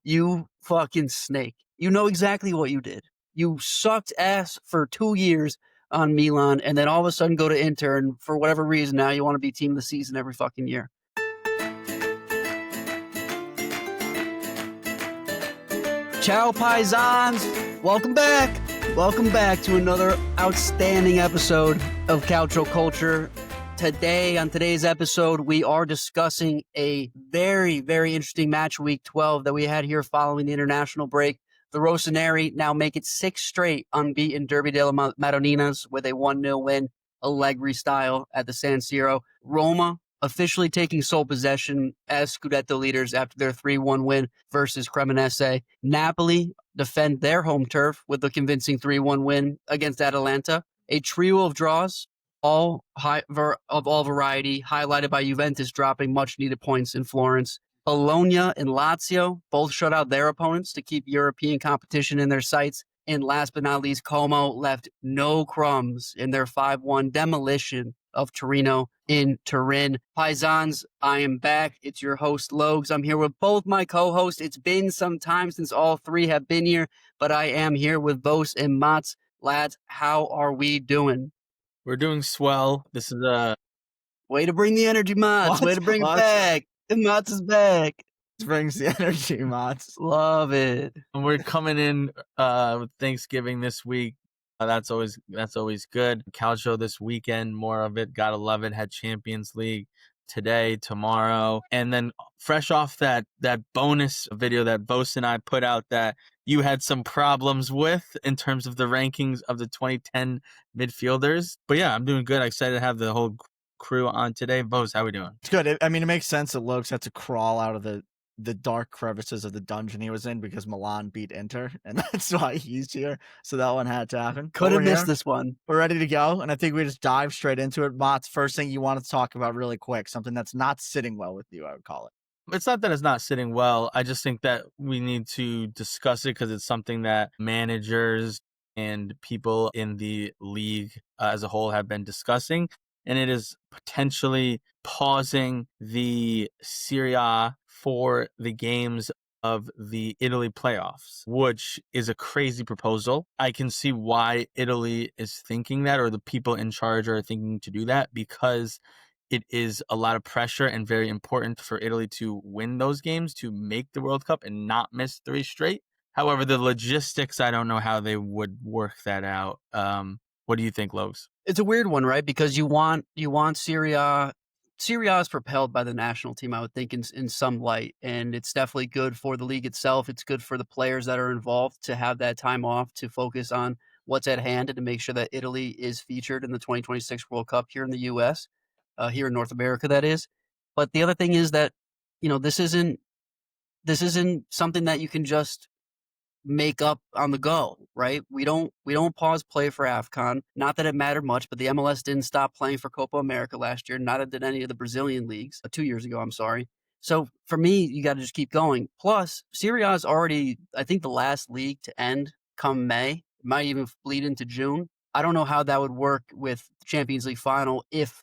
You fucking snake. You know exactly what you did. You sucked ass for 2 years on Milan, and then all of a sudden go to Inter, and for whatever reason, now you want to be team of the season every fucking year. Ciao, paisans. Welcome back. Welcome back to another outstanding episode of Calcio Culture. Today, on today's episode, we are discussing a very, very interesting match week 12 that we had here following the international break. The Rossoneri now make it 6 straight unbeaten Derby della Madonninas with a 1-0 win, Allegri-style at the San Siro. Roma officially taking sole possession as Scudetto leaders after their 3-1 win versus Cremonese. Napoli defend their home turf with a convincing 3-1 win against Atalanta. A trio of draws, all variety, highlighted by Juventus dropping much-needed points in Florence. Bologna and Lazio both shut out their opponents to keep European competition in their sights. And last but not least, Como left no crumbs in their 5-1 demolition of Torino in Turin. Paisans, I am back. It's your host, Logs. I'm here with both my co-hosts. It's been some time since all three have been here, but I am here with Vos and Mats. Lads, how are we doing? We're doing swell. This is a way to bring the energy, Mats. Way to bring it back. And Mats is back. Brings the energy, Mats. Love it. And we're coming in with Thanksgiving this week. That's always good. Calcio this weekend, more of it. Gotta love it. Had Champions League today, tomorrow, and then fresh off that bonus video that Vos and I put out that you had some problems with in terms of the rankings of the 2010 midfielders. But yeah, I'm doing good. I'm excited to have the whole crew on today. Vos, how we doing? It's good. It makes sense that Lokes had to crawl out of the dark crevices of the dungeon he was in because Milan beat Inter, and that's why he's here. So that one had to happen. Could have missed this one. We're ready to go, and I think we just dive straight into it. Mats, first thing you wanted to talk about really quick, something that's not sitting well with you, I would call it. It's not that it's not sitting well. I just think that we need to discuss it because it's something that managers and people in the league as a whole have been discussing. And it is potentially pausing the Serie A for the games of the Italy playoffs, which is a crazy proposal. I can see why Italy is thinking that, or the people in charge are thinking to do that, because it is a lot of pressure and very important for Italy to win those games to make the World Cup and not miss 3 straight. However, the logistics, I don't know how they would work that out. What do you think, Logs? It's a weird one, right? Because you want Serie A. Serie A is propelled by the national team, I would think, in some light. And it's definitely good for the league itself. It's good for the players that are involved to have that time off to focus on what's at hand and to make sure that Italy is featured in the 2026 World Cup here in the U.S., here in North America, that is. But the other thing is that, this isn't something that you can just make up on the go, right? We don't pause play for AFCON. Not that it mattered much, but the MLS didn't stop playing for Copa America last year. Neither did any of the Brazilian leagues 2 years ago. I'm sorry. So for me, you got to just keep going. Plus, Serie A is already, I think, the last league to end come May. It might even bleed into June. I don't know how that would work with the Champions League final if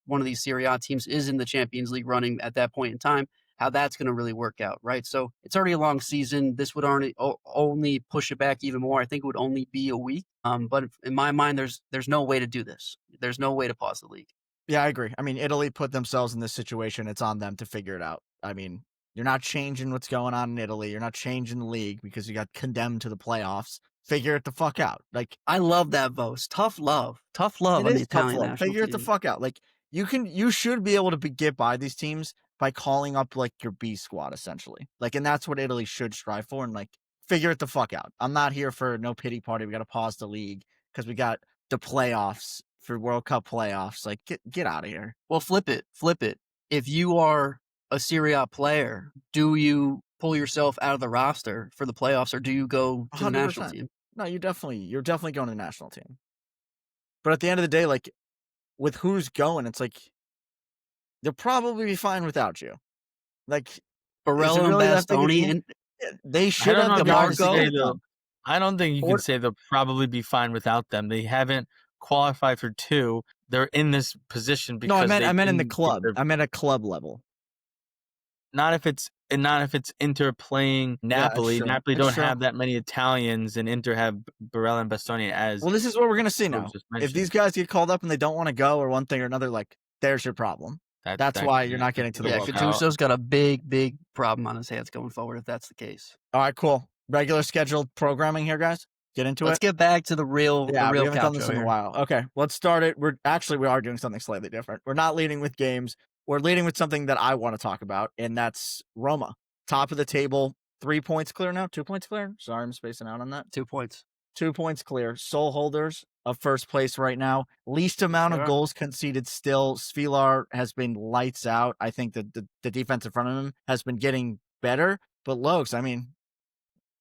one of these Serie A teams is in the Champions League running at that point in time. How that's going to really work out, right? So it's already a long season. This would only push it back even more. I think it would only be a week. But in my mind, there's no way to do this. There's no way to pause the league. Yeah, I agree. I mean, Italy put themselves in this situation. It's on them to figure it out. I mean, you're not changing what's going on in Italy. You're not changing the league because you got condemned to the playoffs. Figure it the fuck out. Like, I love that, Vos. Tough love on the Italian national team. Figure it the fuck out. Like, you should be able to get by these teams by calling up like your B squad, essentially. Like, and that's what Italy should strive for. And like, figure it the fuck out. I'm not here for no pity party. We got to pause the league because we got the playoffs for World Cup playoffs. Like, get out of here. Well, flip it. If you are a Serie A player, do you pull yourself out of the roster for the playoffs, or do you go to the national team? No, you're definitely going to the national team. But at the end of the day, like, with who's going, it's like, they'll probably be fine without you. Like, Barella and Bastoni, and they should have DeMarco. I don't think you can say they'll probably be fine without them. They haven't qualified for 2. They're in this position because I meant in the club. I meant at club level. Not if it's and not if it's Inter playing Napoli. true. Napoli It's don't true. have that many Italians, and Inter have Barella and Bastoni as. Well, this is what we're gonna see Logue now. just If mentioned. these guys get called up and they don't want to go or one thing or another, like there's your problem. That's why you're not getting to the Yeah, World Cup. Gattuso's got a big problem on his hands going forward if that's the case. All right, cool. Regular scheduled programming here, guys. Get into Let's it. get back to the real, Yeah, the we real haven't done this Calcio in a here. while. Okay, let's start it. We are doing something slightly different. We're not leading with games. We're leading with something that I want to talk about, and that's Roma. Top of the table, 3 points clear now. 2 points clear. Sorry, I'm spacing out on that. 2 points. 2 points clear. Sole holders of first place right now. Least amount of goals conceded still. Svilar has been lights out. I think that the defense in front of him has been getting better. But Lokes, I mean,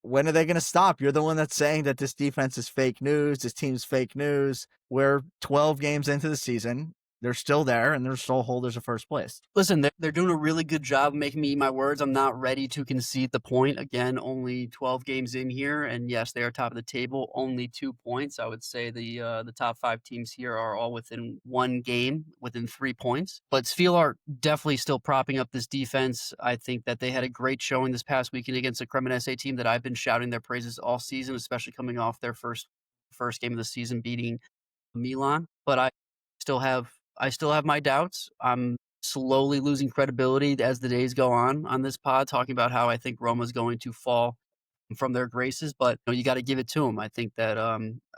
when are they going to stop? You're the one that's saying that this defense is fake news. This team's fake news. We're 12 games into the season. They're still there, and they're sole holders of first place. Listen, they're doing a really good job making me eat my words. I'm not ready to concede the point. Again, only 12 games in here, and yes, they are top of the table, only 2 points. I would say the top 5 teams here are all within 1 game, within 3 points. But Svilar definitely still propping up this defense. I think that they had a great showing this past weekend against the Cremonese team that I've been shouting their praises all season, especially coming off their first game of the season beating Milan. But I still have my doubts. I'm slowly losing credibility as the days go on this pod, talking about how I think Roma's going to fall from their graces, but you got to give it to them. I think that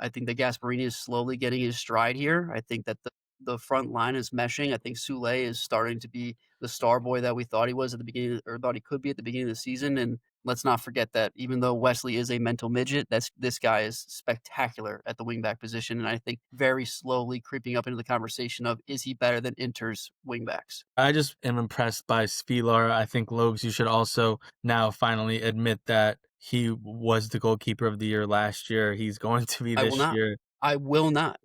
Gasperini is slowly getting his stride here. I think that the front line is meshing. I think Soulé is starting to be the star boy that we thought he was at the beginning, or thought he could be at the beginning of the season. And let's not forget that even though Wesley is a mental midget, this guy is spectacular at the wingback position. And I think very slowly creeping up into the conversation of, is he better than Inter's wingbacks? I just am impressed by Svilar. I think, Logs, you should also now finally admit that he was the goalkeeper of the year last year. He's going to be this year. I will not.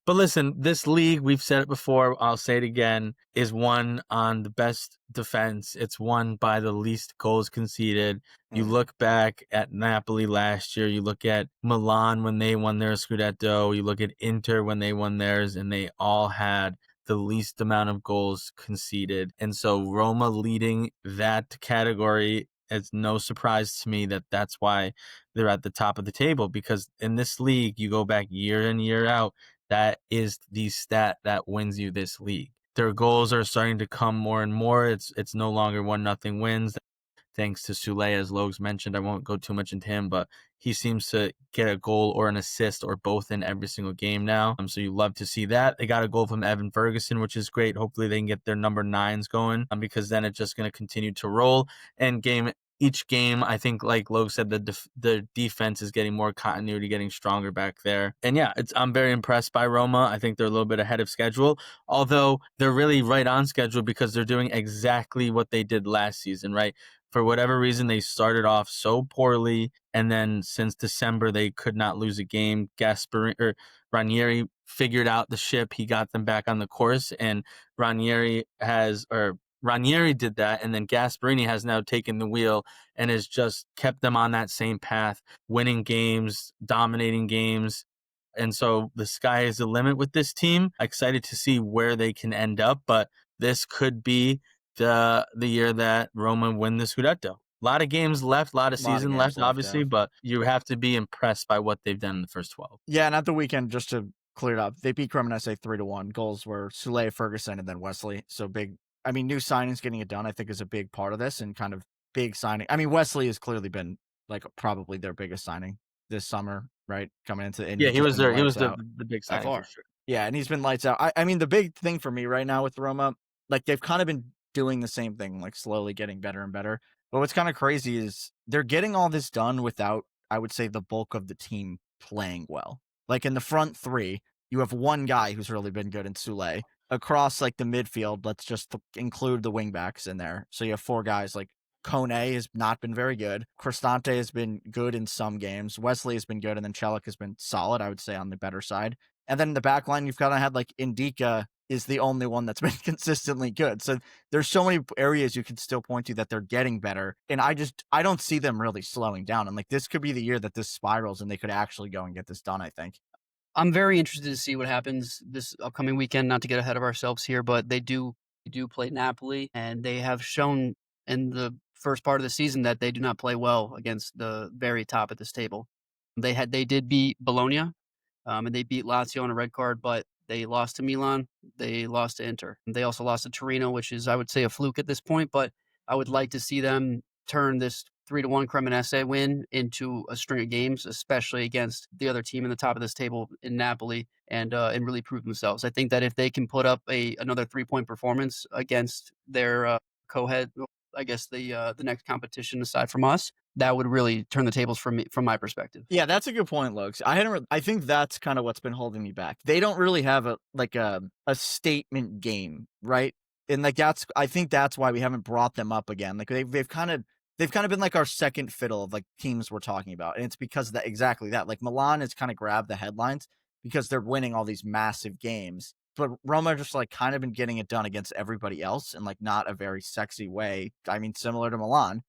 But listen, this league, we've said it before, I'll say it again, is won on the best defense. It's won by the least goals conceded. You look back at Napoli last year, you look at Milan when they won their Scudetto, you look at Inter when they won theirs, and they all had the least amount of goals conceded. And so Roma leading that category, it's no surprise to me that that's why they're at the top of the table, because in this league, you go back year in, year out, that is the stat that wins you this league. Their goals are starting to come more and more. It's no longer 1-0 wins, thanks to Soulé, as Logs mentioned. I won't go too much into him, but he seems to get a goal or an assist or both in every single game now. So you love to see that. They got a goal from Evan Ferguson, which is great. Hopefully they can get their number 9s going, because then it's just going to continue to roll. And each game, I think, like Logue said, the defense is getting more continuity, getting stronger back there. And yeah, I'm very impressed by Roma. I think they're a little bit ahead of schedule, although they're really right on schedule because they're doing exactly what they did last season, right? For whatever reason, they started off so poorly, and then since December, they could not lose a game. Ranieri figured out the ship. He got them back on the course, and Ranieri did that, and then Gasperini has now taken the wheel and has just kept them on that same path, winning games, dominating games. And so the sky is the limit with this team. Excited to see where they can end up, but this could be the year that Roma win the Scudetto. A lot of games left, a lot of season left, obviously, yeah. But you have to be impressed by what they've done in the first 12. Yeah, and at the weekend, just to clear it up, they beat Cremonese 3-1. Goals were Soulé, Ferguson, and then Wesley. So big. I mean, new signings getting it done, I think, is a big part of this, and kind of big signing. I mean, Wesley has clearly been like probably their biggest signing this summer, right? Coming into yeah, he was the big signing for sure. Yeah, and he's been lights out. I mean, the big thing for me right now with Roma, like they've kind of been doing the same thing, like slowly getting better and better. But what's kind of crazy is they're getting all this done without, I would say, the bulk of the team playing well. Like in the front 3, you have one guy who's really been good in Soulé. Across like the midfield, let's just include the wingbacks in there. So you have 4 guys. Like Kone has not been very good. Cristante has been good in some games. Wesley has been good, and then Celik has been solid, I would say, on the better side. And then in the back line, you've kind of had like Indica is the only one that's been consistently good. So there's so many areas you can still point to that they're getting better. And I don't see them really slowing down. And like this could be the year that this spirals and they could actually go and get this done, I think. I'm very interested to see what happens this upcoming weekend, not to get ahead of ourselves here, but they do play Napoli, and they have shown in the first part of the season that they do not play well against the very top of this table. They did beat Bologna, and they beat Lazio on a red card, but they lost to Milan. They lost to Inter. They also lost to Torino, which is, I would say, a fluke at this point, but I would like to see them turn this 3-1 Cremonese win into a string of games, especially against the other team in the top of this table in Napoli, and really prove themselves. I think that if they can put up another 3-point performance against their co-head, I guess the next competition aside from us, that would really turn the tables from my perspective. Yeah, that's a good point, Lokes. I think that's kind of what's been holding me back. They don't really have a statement game, right? And like I think that's why we haven't brought them up again. Like they've kind of been like our second fiddle of like teams we're talking about. And it's because of that, exactly that. Like Milan has kind of grabbed the headlines because they're winning all these massive games. But Roma just like kind of been getting it done against everybody else in like not a very sexy way. I mean, similar to Milan.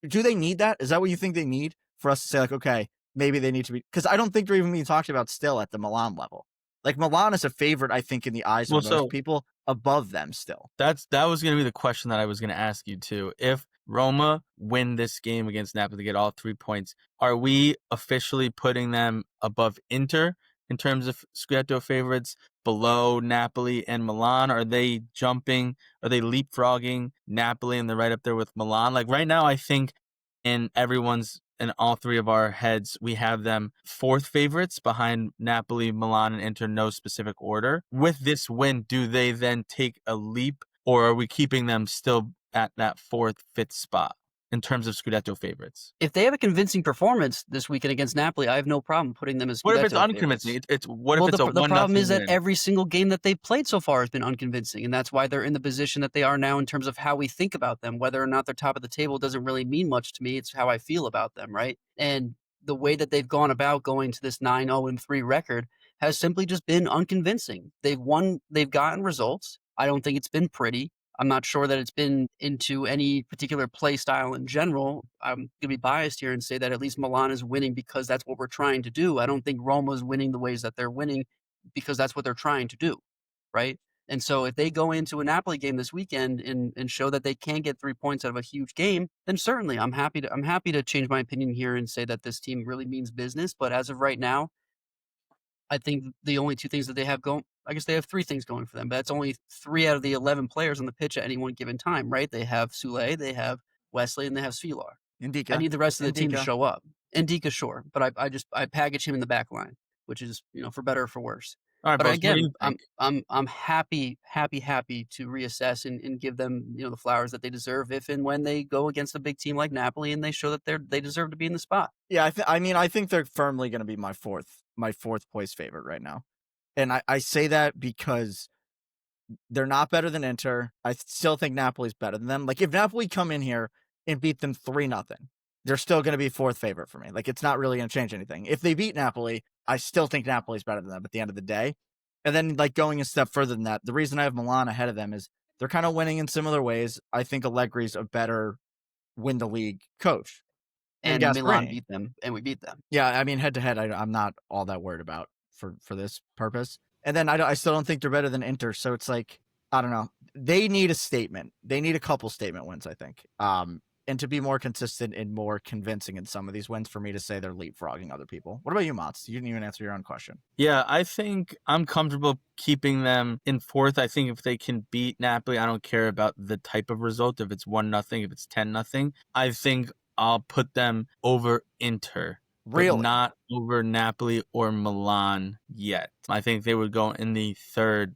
Do they need that? Is that what you think they need for us to say, like, okay, maybe they need to be? Because I don't think they're even being talked about still at the Milan level. Like, Milan is a favorite, I think, in the eyes of most people above them still. That was going to be the question that I was going to ask you, too. If Roma win this game against Napoli to get all 3 points, are we officially putting them above Inter in terms of Scudetto favorites, below Napoli and Milan? Are they jumping? Are they leapfrogging Napoli and they're right up there with Milan? Like right now, I think in all three of our heads, we have them fourth favorites behind Napoli, Milan, and Inter, no specific order. With this win, do they then take a leap, or are we keeping them still at that fourth, fifth spot in terms of Scudetto favorites? If they have a convincing performance this weekend against Napoli, I have no problem putting them as Scudetto What if it's favorites. unconvincing? What if it's a 1-0 The problem is that win? every single game that they've played so far has been unconvincing, and that's why they're in the position that they are now in terms of how we think about them. Whether or not they're top of the table doesn't really mean much to me. It's how I feel about them, right? And the way that they've gone about going to this 9-0-3 record has simply just been unconvincing. They've gotten results. I don't think it's been pretty. I'm not sure that it's been into any particular play style in general. I'm going to be biased here and say that at least Milan is winning because that's what we're trying to do. I don't think Roma is winning the ways that they're winning because that's what they're trying to do, right? And so if they go into a Napoli game this weekend and show that they can get 3 points out of a huge game, then certainly I'm happy to change my opinion here and say that this team really means business. But as of right now, I think the only two things that they have going, I guess they have three things going for them, but that's only 3 out of the 11 players on the pitch at any one given time, right? They have Sule, they have Wesley, and they have Svilar. Indika. I need the rest of the team to show up. Indika, sure, but I package him in the back line, which is, for better or for worse. All right, But Bros, again, I'm happy to reassess and give them, the flowers that they deserve if and when they go against a big team like Napoli and they show that they deserve to be in the spot. Yeah, I think they're firmly going to be my fourth place favorite right now. And I say that because they're not better than Inter. I still think Napoli's better than them. Like, if Napoli come in here and beat them 3-0, they're still going to be fourth favorite for me. Like, it's not really going to change anything. If they beat Napoli, I still think Napoli's better than them at the end of the day. And then, like, going a step further than that, the reason I have Milan ahead of them is they're kind of winning in similar ways. I think Allegri's a better win the league coach. And Milan beat them, and we beat them. Yeah, I mean, head to head, I'm not all that worried about for this purpose. And then I still don't think they're better than Inter. So it's like, I don't know. They need a statement. They need a couple statement wins, I think. And to be more consistent and more convincing in some of these wins for me to say they're leapfrogging other people. What about you, Mats? You didn't even answer your own question. Yeah, I think I'm comfortable keeping them in fourth. I think if they can beat Napoli, I don't care about the type of result. If it's 1-0, if it's 10-0, I think I'll put them over Inter. Really? But not over Napoli or Milan yet. I think they would go in the third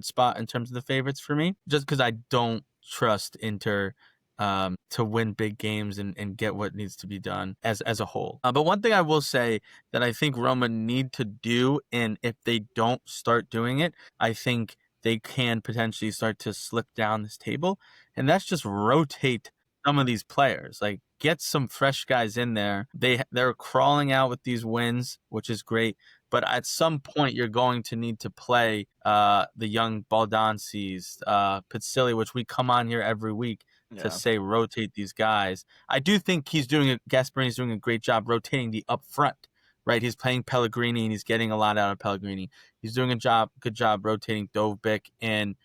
spot in terms of the favorites for me, just because I don't trust Inter to win big games and get what needs to be done as a whole. But one thing I will say that I think Roma need to do, and if they don't start doing it, I think they can potentially start to slip down this table, and that's just rotate some of these players. Like, get some fresh guys in there. They're crawling out with these wins, which is great. But at some point, you're going to need to play the young Baldancis, Pizzilli, which we come on here every week to say rotate these guys. I do think Gasperini's doing a great job rotating the up front, right? He's playing Pellegrini, and he's getting a lot out of Pellegrini. He's doing good job rotating Dovbyk and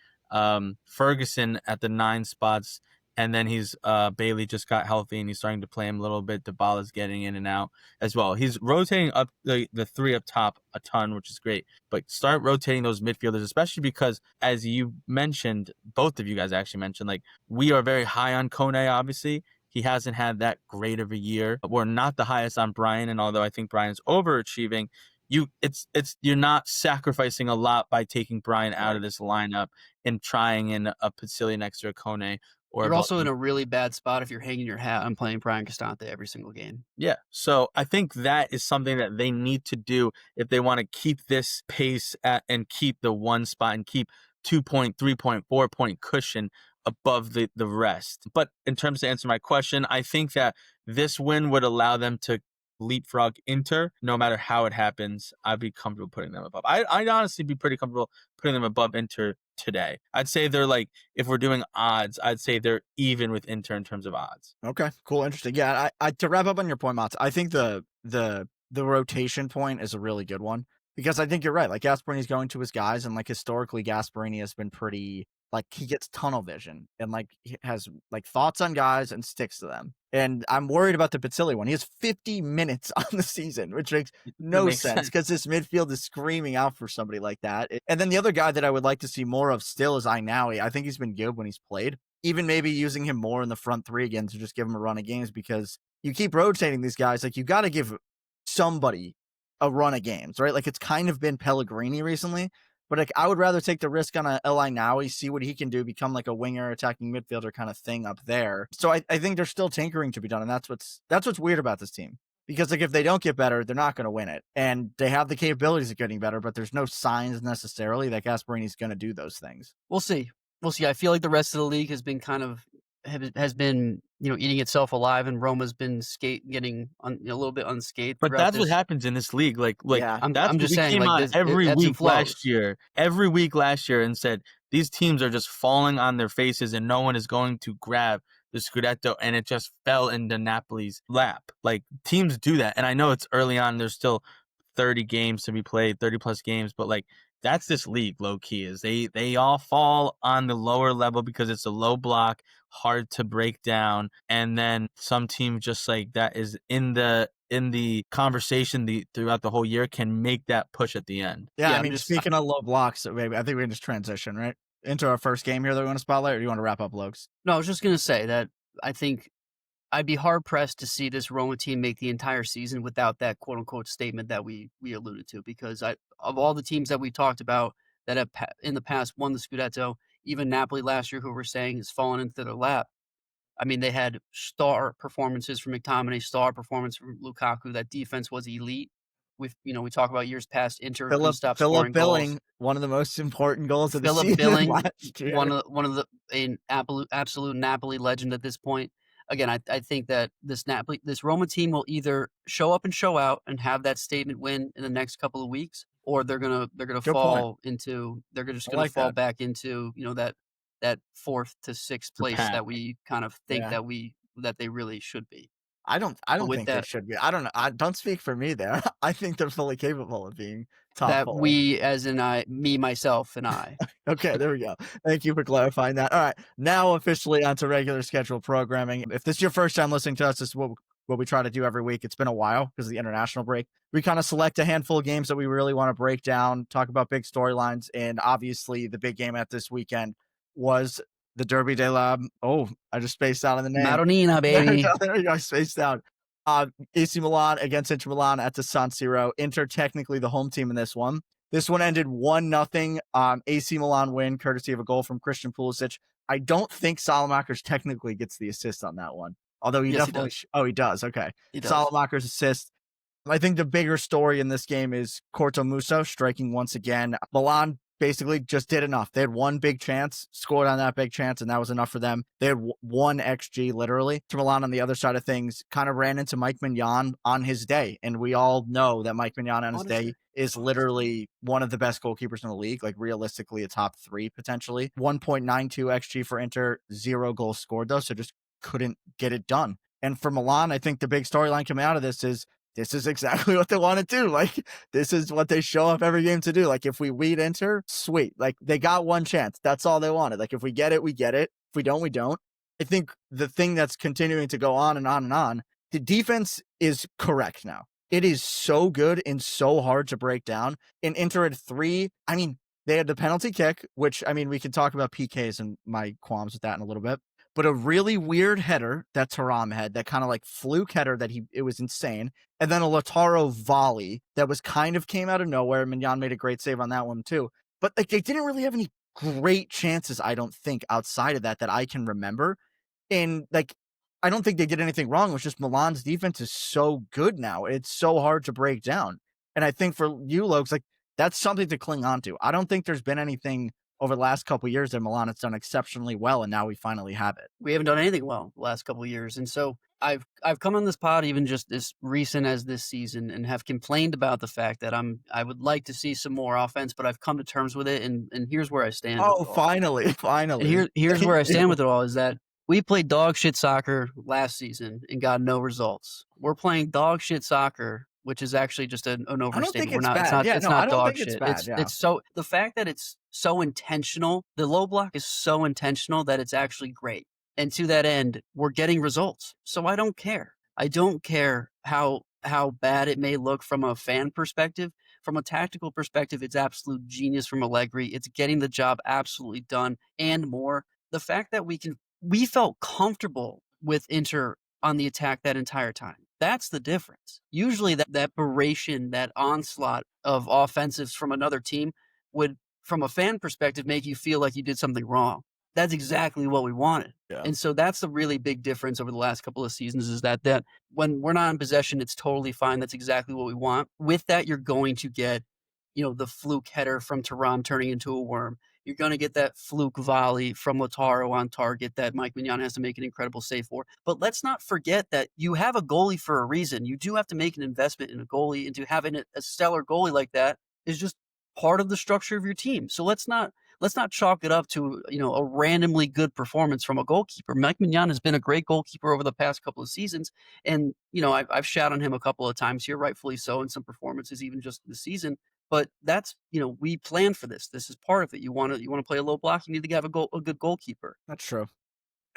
Ferguson at the 9 spots And then he's Bailey just got healthy and he's starting to play him a little bit. Dybala's getting in and out as well. He's rotating up the three up top a ton, which is great. But start rotating those midfielders, especially because, as you mentioned, both of you guys actually mentioned, like, we are very high on Kone, obviously. He hasn't had that great of a year. We're not the highest on Brian, and although I think Brian's overachieving, you're not sacrificing a lot by taking Brian out of this lineup and trying in a Pacilli next to a Kone. You're also in a really bad spot if you're hanging your hat on playing Brian Costante every single game. Yeah, so I think that is something that they need to do if they want to keep this pace and keep the one spot and keep 2-point, 3-point, 4-point cushion above the rest. But in terms to answer my question, I think that this win would allow them to leapfrog Inter. No matter how it happens, I'd be comfortable putting them above. I'd honestly be pretty comfortable putting them above Inter today. I'd say they're like, if we're doing odds, I'd say they're even with Inter in terms of odds. Okay, cool, interesting. Yeah, I to wrap up on your point, Mats, I think the rotation point is a really good one because I think you're right. Like, Gasperini's going to his guys, and like historically, Gasperini has been pretty, like, he gets tunnel vision and like he has like thoughts on guys and sticks to them. And I'm worried about the Pacilli one. He has 50 minutes on the season, which makes no sense because this midfield is screaming out for somebody like that. And then the other guy that I would like to see more of still is Ainaoui. I think he's been good when he's played. Even maybe using him more in the front three again to just give him a run of games, because you keep rotating these guys. Like, you got to give somebody a run of games, right? Like, it's kind of been Pellegrini recently. But like, I would rather take the risk on a Ainaoui, see what he can do, become like a winger, attacking midfielder kind of thing up there. So I think there's still tinkering to be done, and that's what's weird about this team. Because like, if they don't get better, they're not going to win it, and they have the capabilities of getting better, but there's no signs necessarily that Gasperini's going to do those things. We'll see. I feel like the rest of the league has been eating itself alive, and Roma's been getting a little bit unscathed. But that's what happens in this league. Yeah. I'm just saying, came like, out every week last year, and said these teams are just falling on their faces and no one is going to grab the Scudetto, and it just fell into Napoli's lap. Like, teams do that, and I know it's early on. There's still 30 games to be played, 30 plus games, but like, that's this league, low key, is they all fall on the lower level because it's a low block, hard to break down, and then some team just like that is in the conversation throughout the whole year can make that push at the end. Yeah, I mean, speaking of low blocks, maybe I think we can just transition right into our first game here that we want to spotlight, or do you want to wrap up, Lokes? No, I was just gonna say that I think I'd be hard pressed to see this Roma team make the entire season without that quote unquote statement that we alluded to, because of all the teams that we talked about that have in the past won the Scudetto, even Napoli last year, who we're saying has fallen into their lap. I mean, they had star performances from McTominay, star performance from Lukaku. That defense was elite. We talk about years past, Inter couldn't stop scoring Billing, goals. one of the most important goals of the Philip season Billing, last year. one of an absolute Napoli legend at this point. Again, I think that this Roma team will either show up and show out and have that statement win in the next couple of weeks, or they're gonna fall back into that 4th to 6th place that we kind of think that they really should be. I don't think they should be. I don't know. Don't speak for me there. I think they're fully capable of being top that 4. We, as in me, myself, and I. Okay, there we go. Thank you for clarifying that. All right, now officially onto regular schedule programming. If this is your first time listening to us, this is what we try to do every week. It's been a while because of the international break. We kind of select a handful of games that we really want to break down, talk about big storylines, and obviously the big game at this weekend was the Derby della... Oh, I just spaced out on the name. Madonnina, baby. There you go. I spaced out. AC Milan against Inter Milan at the San Siro. Inter technically the home team in this one. This one ended 1-0. AC Milan win, courtesy of a goal from Christian Pulisic. I don't think Salamaker's technically gets the assist on that one. Although he definitely... He does. Okay. He does. Salamaker's assist. I think the bigger story in this game is Corto Musso striking once again. Milan basically just did enough. They had one big chance, scored on that big chance, and that was enough for them. They had one XG, literally. Milan, on the other side of things, kind of ran into Mike Maignan on his day, and we all know that Mike Maignan on his day is literally one of the best goalkeepers in the league, like realistically a top 3 potentially. 1.92 XG for Inter, 0 goals scored though, so just couldn't get it done. And for Milan, I think the big storyline coming out of this is exactly what they want to do. Like, this is what they show up every game to do. Like, if we lead Inter, sweet. Like, they got one chance. That's all they wanted. Like, if we get it, we get it. If we don't, we don't. I think the thing that's continuing to go on and on and on, the defense is correct now. It is so good and so hard to break down. In Inter had 3, I mean, they had the penalty kick, which, I mean, we can talk about PKs and my qualms with that in a little bit, but a really weird header that Thuram had, that kind of like fluke header it was insane. And then a Lautaro volley that was kind of came out of nowhere. Maignan made a great save on that one too. But like they didn't really have any great chances, I don't think, outside of that I can remember. And like, I don't think they did anything wrong. It was just Milan's defense is so good now. It's so hard to break down. And I think for you, Lokes, like that's something to cling on to. I don't think there's been anything over the last couple of years that Milan has done exceptionally well, and now we finally have it. We haven't done anything well the last couple of years. And so I've come on this pod even just as recent as this season and have complained about the fact that I would like to see some more offense, but I've come to terms with it, and here's where I stand. Oh, finally. And here's where I stand with it all is that we played dog shit soccer last season and got no results. We're playing dog shit soccer, which is actually just an overstatement. I don't think it's bad. It's not dog shit. It's so the fact that it's so intentional, the low block is so intentional that it's actually great. And to that end, we're getting results. So I don't care. I don't care how bad it may look from a fan perspective. From a tactical perspective, it's absolute genius from Allegri. It's getting the job absolutely done and more. The fact that we felt comfortable with Inter on the attack that entire time. That's the difference. Usually that beration, that onslaught of offensives from another team would, from a fan perspective, make you feel like you did something wrong. That's exactly what we wanted. Yeah. And so that's the really big difference over the last couple of seasons is that when we're not in possession, it's totally fine. That's exactly what we want. With that, you're going to get, the fluke header from Thuram turning into a worm. You're going to get that fluke volley from Lautaro on target that Mike Maignan has to make an incredible save for. But let's not forget that you have a goalie for a reason. You do have to make an investment in a goalie, and to having a stellar goalie like that is just part of the structure of your team. So let's not chalk it up to a randomly good performance from a goalkeeper. Mike Maignan has been a great goalkeeper over the past couple of seasons, and I've shot on him a couple of times here, rightfully so, in some performances even just this season. But that's, we planned for this. This is part of it. You want to play a low block, you need to have a good goalkeeper. That's true.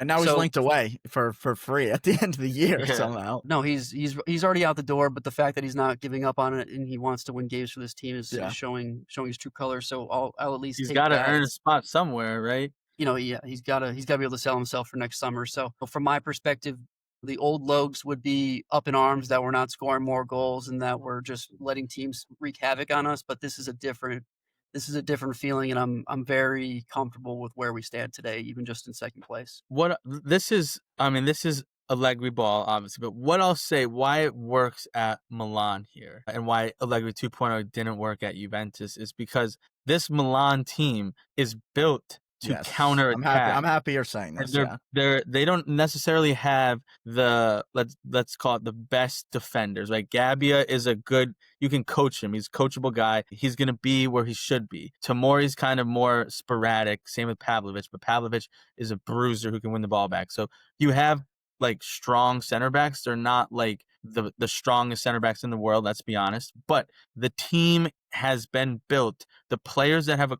And now he's linked away for free at the end of the year somehow. No, he's already out the door, but the fact that he's not giving up on it and he wants to win games for this team is showing his true colors. So I'll at least he's got to earn a spot somewhere, right? He's got to be able to sell himself for next summer. So from my perspective, the old Logs would be up in arms that we're not scoring more goals and that we're just letting teams wreak havoc on us. But this is a different feeling, and I'm very comfortable with where we stand today, even just in second place. This is Allegri ball, obviously, but what I'll say why it works at Milan here and why Allegri 2.0 didn't work at Juventus is because this Milan team is built to counter attack. I'm happy you're saying this. They don't necessarily have the let's call it the best defenders. Right, Gabbia is you can coach him. He's a coachable guy. He's gonna be where he should be. Tomori's kind of more sporadic. Same with Pavlovic, but Pavlovic is a bruiser who can win the ball back. So you have like strong center backs. They're not like the strongest center backs in the world, let's be honest. But the team has been built. The players that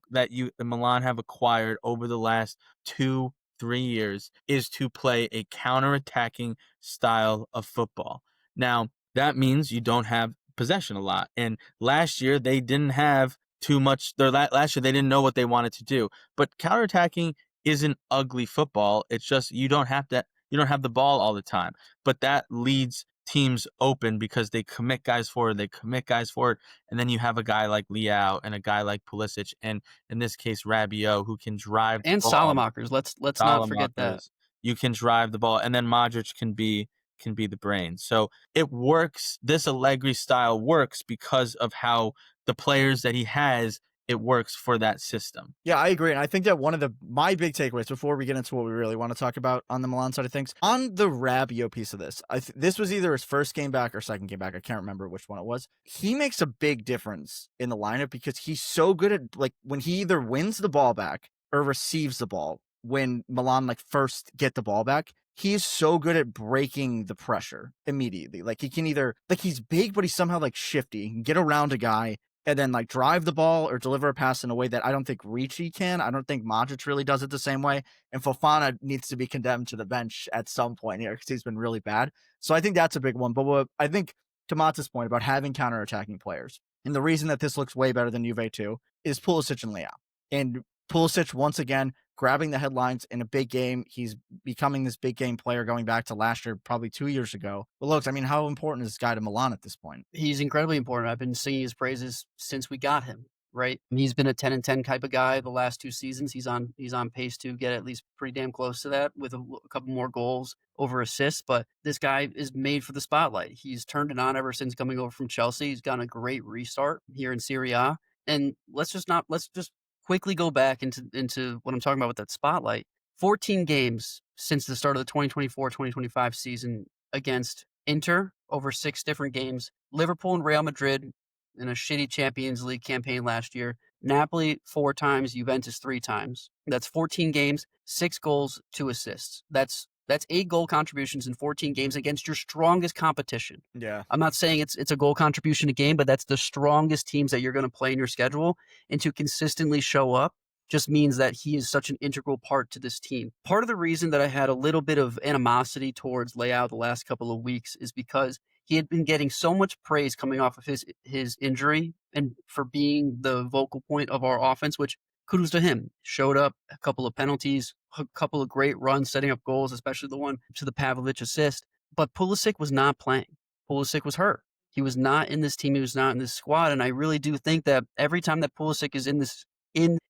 Milan have acquired over the last 2-3 years is to play a counter-attacking style of football. Now, that means you don't have possession a lot. And last year they didn't have too much. Last year they didn't know what they wanted to do. But counter-attacking isn't ugly football. It's just you don't have the ball all the time. But that leads teams open because they commit guys forward, and then you have a guy like Leao and a guy like Pulisic, and in this case Rabiot, who can drive and Salamakers. Let's not forget that. You can drive the ball, and then Modric can be the brain. So it works. This Allegri style works because of how the players that he has. It works for that system. Yeah, I agree. And I think that one of my big takeaways before we get into what we really want to talk about on the Milan side of things, on the Rabiot piece of this, this was either his first game back or second game back. I can't remember which one it was. He makes a big difference in the lineup because he's so good at when he either wins the ball back or receives the ball when Milan first get the ball back. He is so good at breaking the pressure immediately. He can either he's big, but he's somehow shifty. He can get around a guy and then like drive the ball or deliver a pass in a way that I don't think Ricci can. I don't think Modric really does it the same way. And Fofana needs to be condemned to the bench at some point here because he's been really bad. So I think that's a big one. But what I think to Matt's point about having counterattacking players, and the reason that this looks way better than Juve too, is Pulisic and Leao. And Pulisic, once again, grabbing the headlines in a big game. He's becoming this big game player going back to last year, probably 2 years ago. But look, I mean, how important is this guy to Milan at this point? He's incredibly important. I've been singing his praises since we got him, right? He's been a 10 and 10 type of guy the last 2 seasons. He's on pace to get at least pretty damn close to that with a couple more goals over assists. But this guy is made for the spotlight. He's turned it on ever since coming over from Chelsea. He's gotten a great restart here in Serie A. And let's just quickly go back into what I'm talking about with that spotlight. 14 games since the start of the 2024-2025 season against Inter over 6 different games, Liverpool and Real Madrid in a shitty Champions League campaign last year, Napoli 4 times, Juventus 3 times. That's 14 games, 6 goals, 2 assists. That's 8 goal contributions in 14 games against your strongest competition. Yeah. I'm not saying it's a goal contribution a game, but that's the strongest teams that you're going to play in your schedule. And to consistently show up just means that he is such an integral part to this team. Part of the reason that I had a little bit of animosity towards Leao the last couple of weeks is because he had been getting so much praise coming off of his injury and for being the vocal point of our offense, which kudos to him. Showed up, a couple of penalties, a couple of great runs, setting up goals, especially the one to the Pavlovic assist. But Pulisic was not playing. Pulisic was hurt. He was not in this team. He was not in this squad. And I really do think that every time that Pulisic is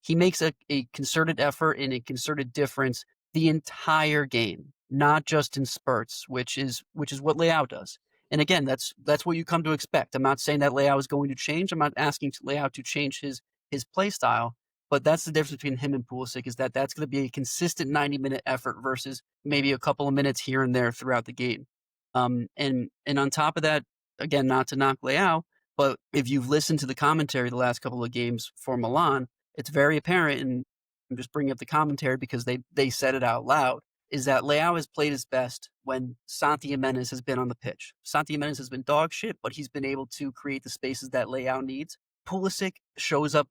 he makes a concerted effort and a concerted difference the entire game, not just in spurts, which is what Leao does. And again, that's what you come to expect. I'm not saying that Leao is going to change. I'm not asking Leao to change his play style. But that's the difference between him and Pulisic is that that's going to be a consistent 90-minute effort versus maybe a couple of minutes here and there throughout the game. And on top of that, again, not to knock Leao, but if you've listened to the commentary the last couple of games for Milan, it's very apparent, and I'm just bringing up the commentary because they said it out loud, is that Leao has played his best when Santi Jimenez has been on the pitch. Santi Jimenez has been dog shit, but he's been able to create the spaces that Leao needs. Pulisic shows up.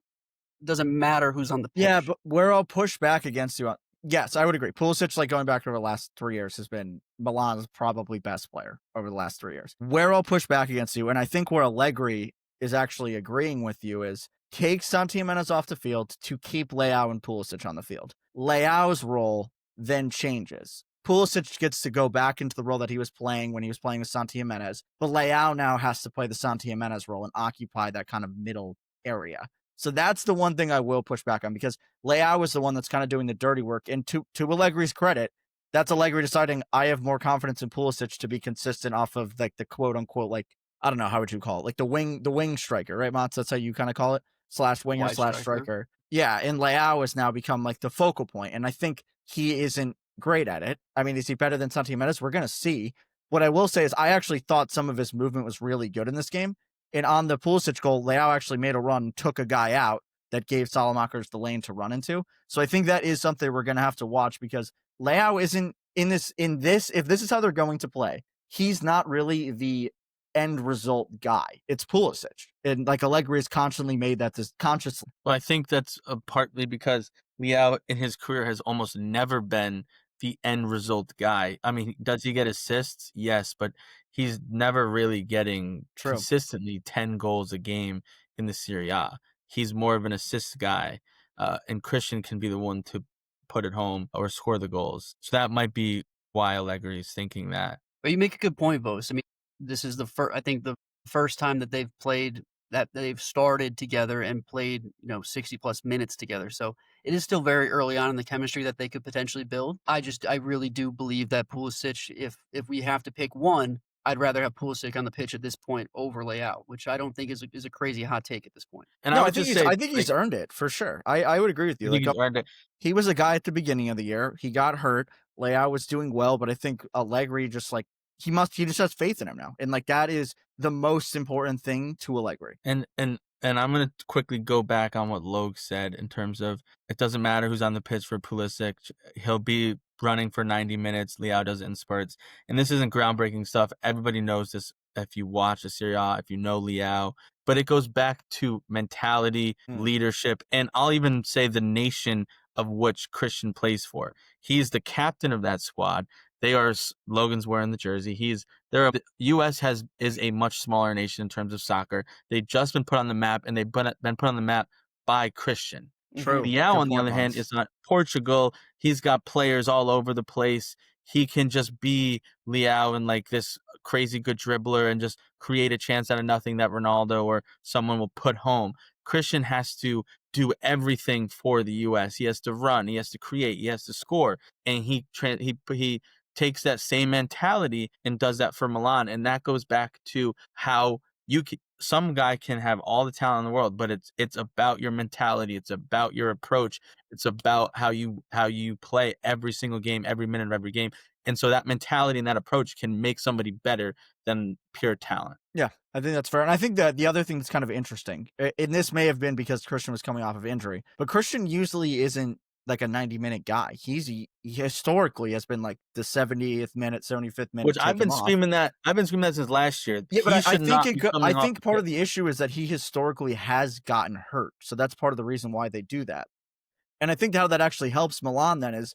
Doesn't matter who's on the pitch. Yeah, but where I'll push back against you on, yes, I would agree. Pulisic, like going back over the last 3 years, has been Milan's probably best player over the last 3 years. Where I'll push back against you, and I think where Allegri is actually agreeing with you, is take Santi Jimenez off the field to keep Leao and Pulisic on the field. Leao's role then changes. Pulisic gets to go back into the role that he was playing when he was playing with Santi Jimenez, but Leao now has to play the Santi Jimenez role and occupy that kind of middle area. So that's the one thing I will push back on, because Leao is the one that's kind of doing the dirty work. And to Allegri's credit, that's Allegri deciding I have more confidence in Pulisic to be consistent off of like the quote unquote, like, I don't know, how would you call it? Like the wing striker, right, Mats? That's how you kind of call it, / winger / striker. Yeah. And Leao has now become like the focal point. And I think he isn't great at it. I mean, is he better than Santi Jimenez? We're going to see. What I will say is I actually thought some of his movement was really good in this game. And on the Pulisic goal, Leao actually made a run, took a guy out that gave Salamakers the lane to run into. So I think that is something we're going to have to watch, because Leao isn't in this, if this is how they're going to play, he's not really the end result guy. It's Pulisic. And like Allegri has constantly made that this consciously. Well, I think that's partly because Leao in his career has almost never been the end result guy. I mean, does he get assists? Yes, but he's never really getting consistently 10 goals a game in the Serie A. He's more of an assist guy, and Christian can be the one to put it home or score the goals. So that might be why Allegri is thinking that. But you make a good point, Bose. I mean, this is the first time that they've played, that they've started together and played, 60 plus minutes together. So it is still very early on in the chemistry that they could potentially build. I really do believe that Pulisic, if we have to pick one, I'd rather have Pulisic on the pitch at this point over Leao, which I don't think is a crazy hot take at this point. And no, I think he's earned it for sure. I would agree with you. Like, he's earned it. He was a guy at the beginning of the year. He got hurt. Leao was doing well, but I think Allegri just like, he just has faith in him now. And like, that is the most important thing to Allegri. And I'm going to quickly go back on what Logue said in terms of it doesn't matter who's on the pitch for Pulisic. He'll be running for 90 minutes. Leao does it in spurts. And this isn't groundbreaking stuff. Everybody knows this if you watch the Serie A, if you know Leao. but it goes back to mentality, leadership, and I'll even say the nation of which Christian plays for. He's the captain of that squad. They are Logan's wearing the jersey. The U.S. is a much smaller nation in terms of soccer. They've just been put on the map, and they've been put on the map by Christian. True. Leao, on the other hand, is not Portugal. He's got players all over the place. He can just be Leao and like this crazy good dribbler and just create a chance out of nothing that Ronaldo or someone will put home. Christian has to do everything for the U.S. He has to run. He has to create. He has to score. And he takes that same mentality and does that for Milan. And that goes back to how some guy can have all the talent in the world, but it's about your mentality. It's about your approach. It's about how you play every single game, every minute of every game. And so that mentality and that approach can make somebody better than pure talent. Yeah, I think that's fair. And I think that the other thing that's kind of interesting, and this may have been because Christian was coming off of injury, but Christian usually isn't like a 90-minute guy. He historically has been like the 70th minute, 75th minute. Which I've been screaming that since last year. Yeah, but I think part of the issue is that he historically has gotten hurt. So that's part of the reason why they do that. And I think how that actually helps Milan then is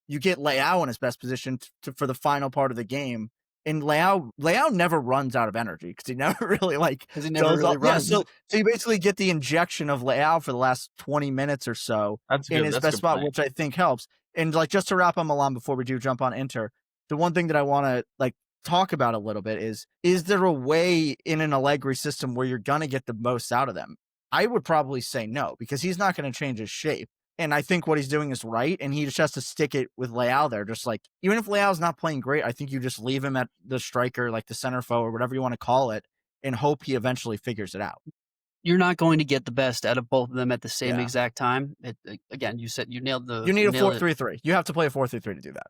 you get Leao in his best position for the final part of the game. And Leao never runs out of energy because he never really runs. Yeah, so you basically get the injection of Leao for the last 20 minutes or so in his best spot, which I think helps. And like just to wrap on Milan before we do jump on Inter, the one thing that I want to like talk about a little bit is there a way in an Allegri system where you're gonna get the most out of them? I would probably say no, because he's not going to change his shape. And I think what he's doing is right, and he just has to stick it with Leao there. Just like, even if Leao's not playing great, I think you just leave him at the striker, like the center forward, whatever you want to call it, and hope he eventually figures it out. You're not going to get the best out of both of them at the same exact time. Again, you said you nailed the... You need a 4-3-3. You have to play a 4-3-3 to do that.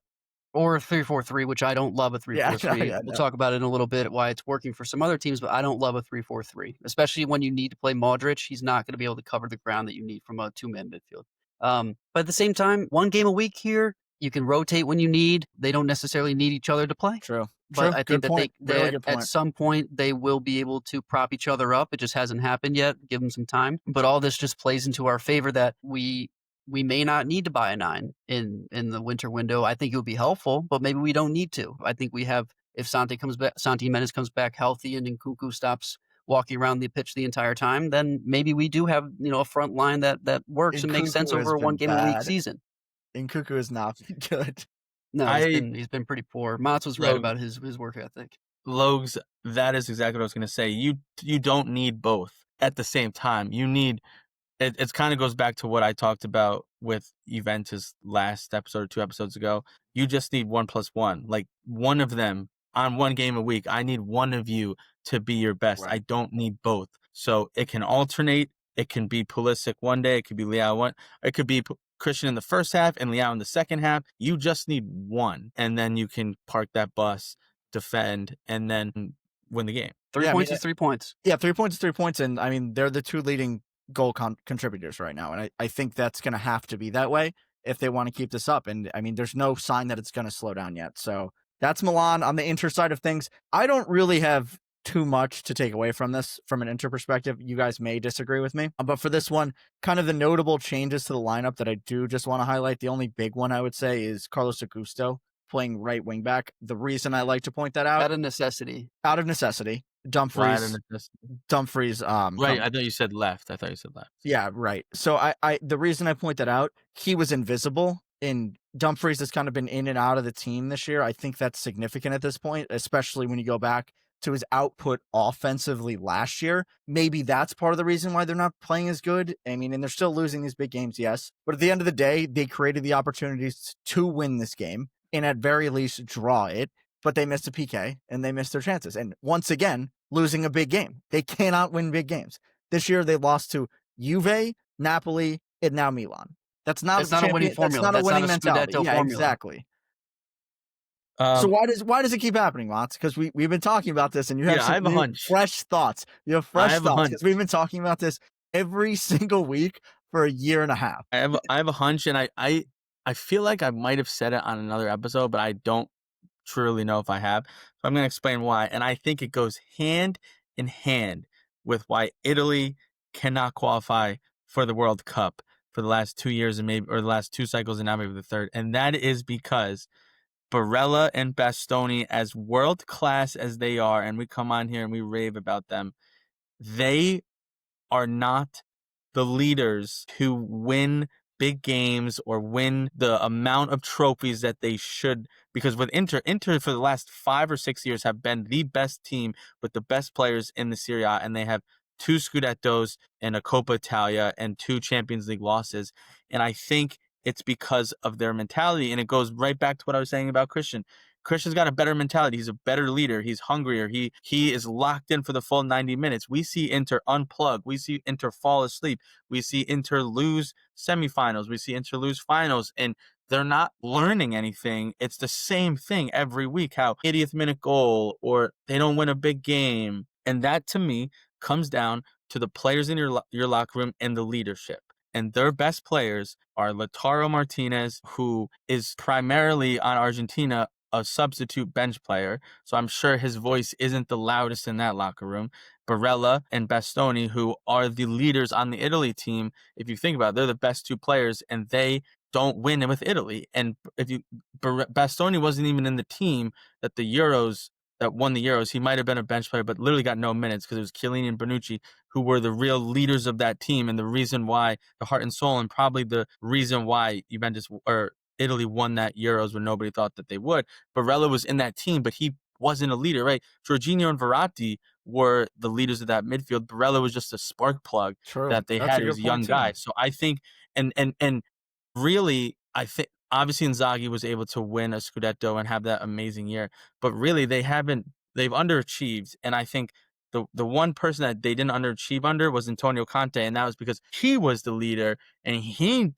Or a 3-4-3, which I don't love a 3-4-3. We'll talk about it in a little bit, why it's working for some other teams, but I don't love a 3-4-3, especially when you need to play Modric. He's not going to be able to cover the ground that you need from a two-man midfield. But at the same time, one game a week here, you can rotate when you need. They don't necessarily need each other to play. True. But I think that they at some point, they will be able to prop each other up. It just hasn't happened yet. Give them some time. But all this just plays into our favor that we may not need to buy a 9 in the winter window. I think it would be helpful, but maybe we don't need to. I think we have, if Santi Jimenez comes back healthy and Nkunku stops walking around the pitch the entire time, then maybe we do have, a front line that works and makes sense over a one game a week season. Nkunku is not good. No, he's been pretty poor. Mats was right about his work ethic. Logs, that is exactly what I was going to say. You don't need both at the same time. You need it kind of goes back to what I talked about with Juventus last episode or 2 episodes ago. You just need 1+1. Like one of them on one game a week. I need one of you to be your best. Right. I don't need both. So it can alternate. It can be Pulisic one day. It could be Leao one. It could be Christian in the first half and Leao in the second half. You just need one. And then you can park that bus, defend, and then win the game. 3 points is 3 points. Yeah, 3 points is 3 points. And I mean, they're the two leading goal contributors right now. And I think that's going to have to be that way if they want to keep this up. And I mean, there's no sign that it's going to slow down yet. So that's Milan. On the Inter side of things, I don't really have too much to take away from this from an Inter perspective. You guys may disagree with me, but for this one, kind of the notable changes to the lineup that I do just want to highlight. The only big one I would say is Carlos Augusto playing right wing back. The reason I like to point that out, out of necessity. Dumfries. Right. I thought you said left. Yeah, right. So I the reason I point that out, he was invisible, and Dumfries has kind of been in and out of the team this year. I think that's significant at this point, especially when you go back to his output offensively last year. Maybe that's part of the reason why they're not playing as good. I mean, and they're still losing these big games, yes. But at the end of the day, they created the opportunities to win this game and at very least draw it. But they missed a PK and they missed their chances. And once again, losing a big game. They cannot win big games. This year, they lost to Juve, Napoli, and now Milan. That's not a winning formula. That's not a winning mentality. Yeah, formula. Exactly. So why does it keep happening, Mats? Because we've been talking about this, and you have some fresh thoughts. You have fresh thoughts because we've been talking about this every single week for a year and a half. I have a hunch, and I feel like I might have said it on another episode, but I don't truly know if I have. So I'm going to explain why. And I think it goes hand in hand with why Italy cannot qualify for the World Cup for the last 2 years and maybe, or the last 2 cycles and now maybe the third. And that is because Barella and Bastoni, as world class as they are, and we come on here and we rave about them, they are not the leaders who win big games or win the amount of trophies that they should. Because with Inter for the last 5 or 6 years have been the best team with the best players in the Serie A, and they have 2 Scudettos and a Coppa Italia and 2 Champions League losses. And I think it's because of their mentality, and it goes right back to what I was saying about Christian. Christian's got a better mentality. He's a better leader. He's hungrier. He is locked in for the full 90 minutes. We see Inter unplug. We see Inter fall asleep. We see Inter lose semifinals. We see Inter lose finals. And they're not learning anything. It's the same thing every week. How 80th minute goal, or they don't win a big game. And that, to me, comes down to the players in your locker room and the leadership. And their best players are Lautaro Martinez, who is primarily on Argentina a substitute bench player, so I'm sure his voice isn't the loudest in that locker room. Barella and Bastoni, who are the leaders on the Italy team, if you think about it, they're the best 2 players, and they don't win with Italy. And Bastoni wasn't even in the team that won the Euros. He might have been a bench player, but literally got no minutes because it was Chiellini and Bonucci who were the real leaders of that team, and the reason why, the heart and soul, and probably the reason why Juventus or Italy won that Euros when nobody thought that they would. Barella was in that team, but he wasn't a leader, right? Jorginho and Verratti were the leaders of that midfield. Barella was just a spark plug that they had. He was a young guy. So I think, and really, I think, obviously Inzaghi was able to win a Scudetto and have that amazing year, but really they've underachieved. And I think the one person that they didn't underachieve under was Antonio Conte, and that was because he was the leader and he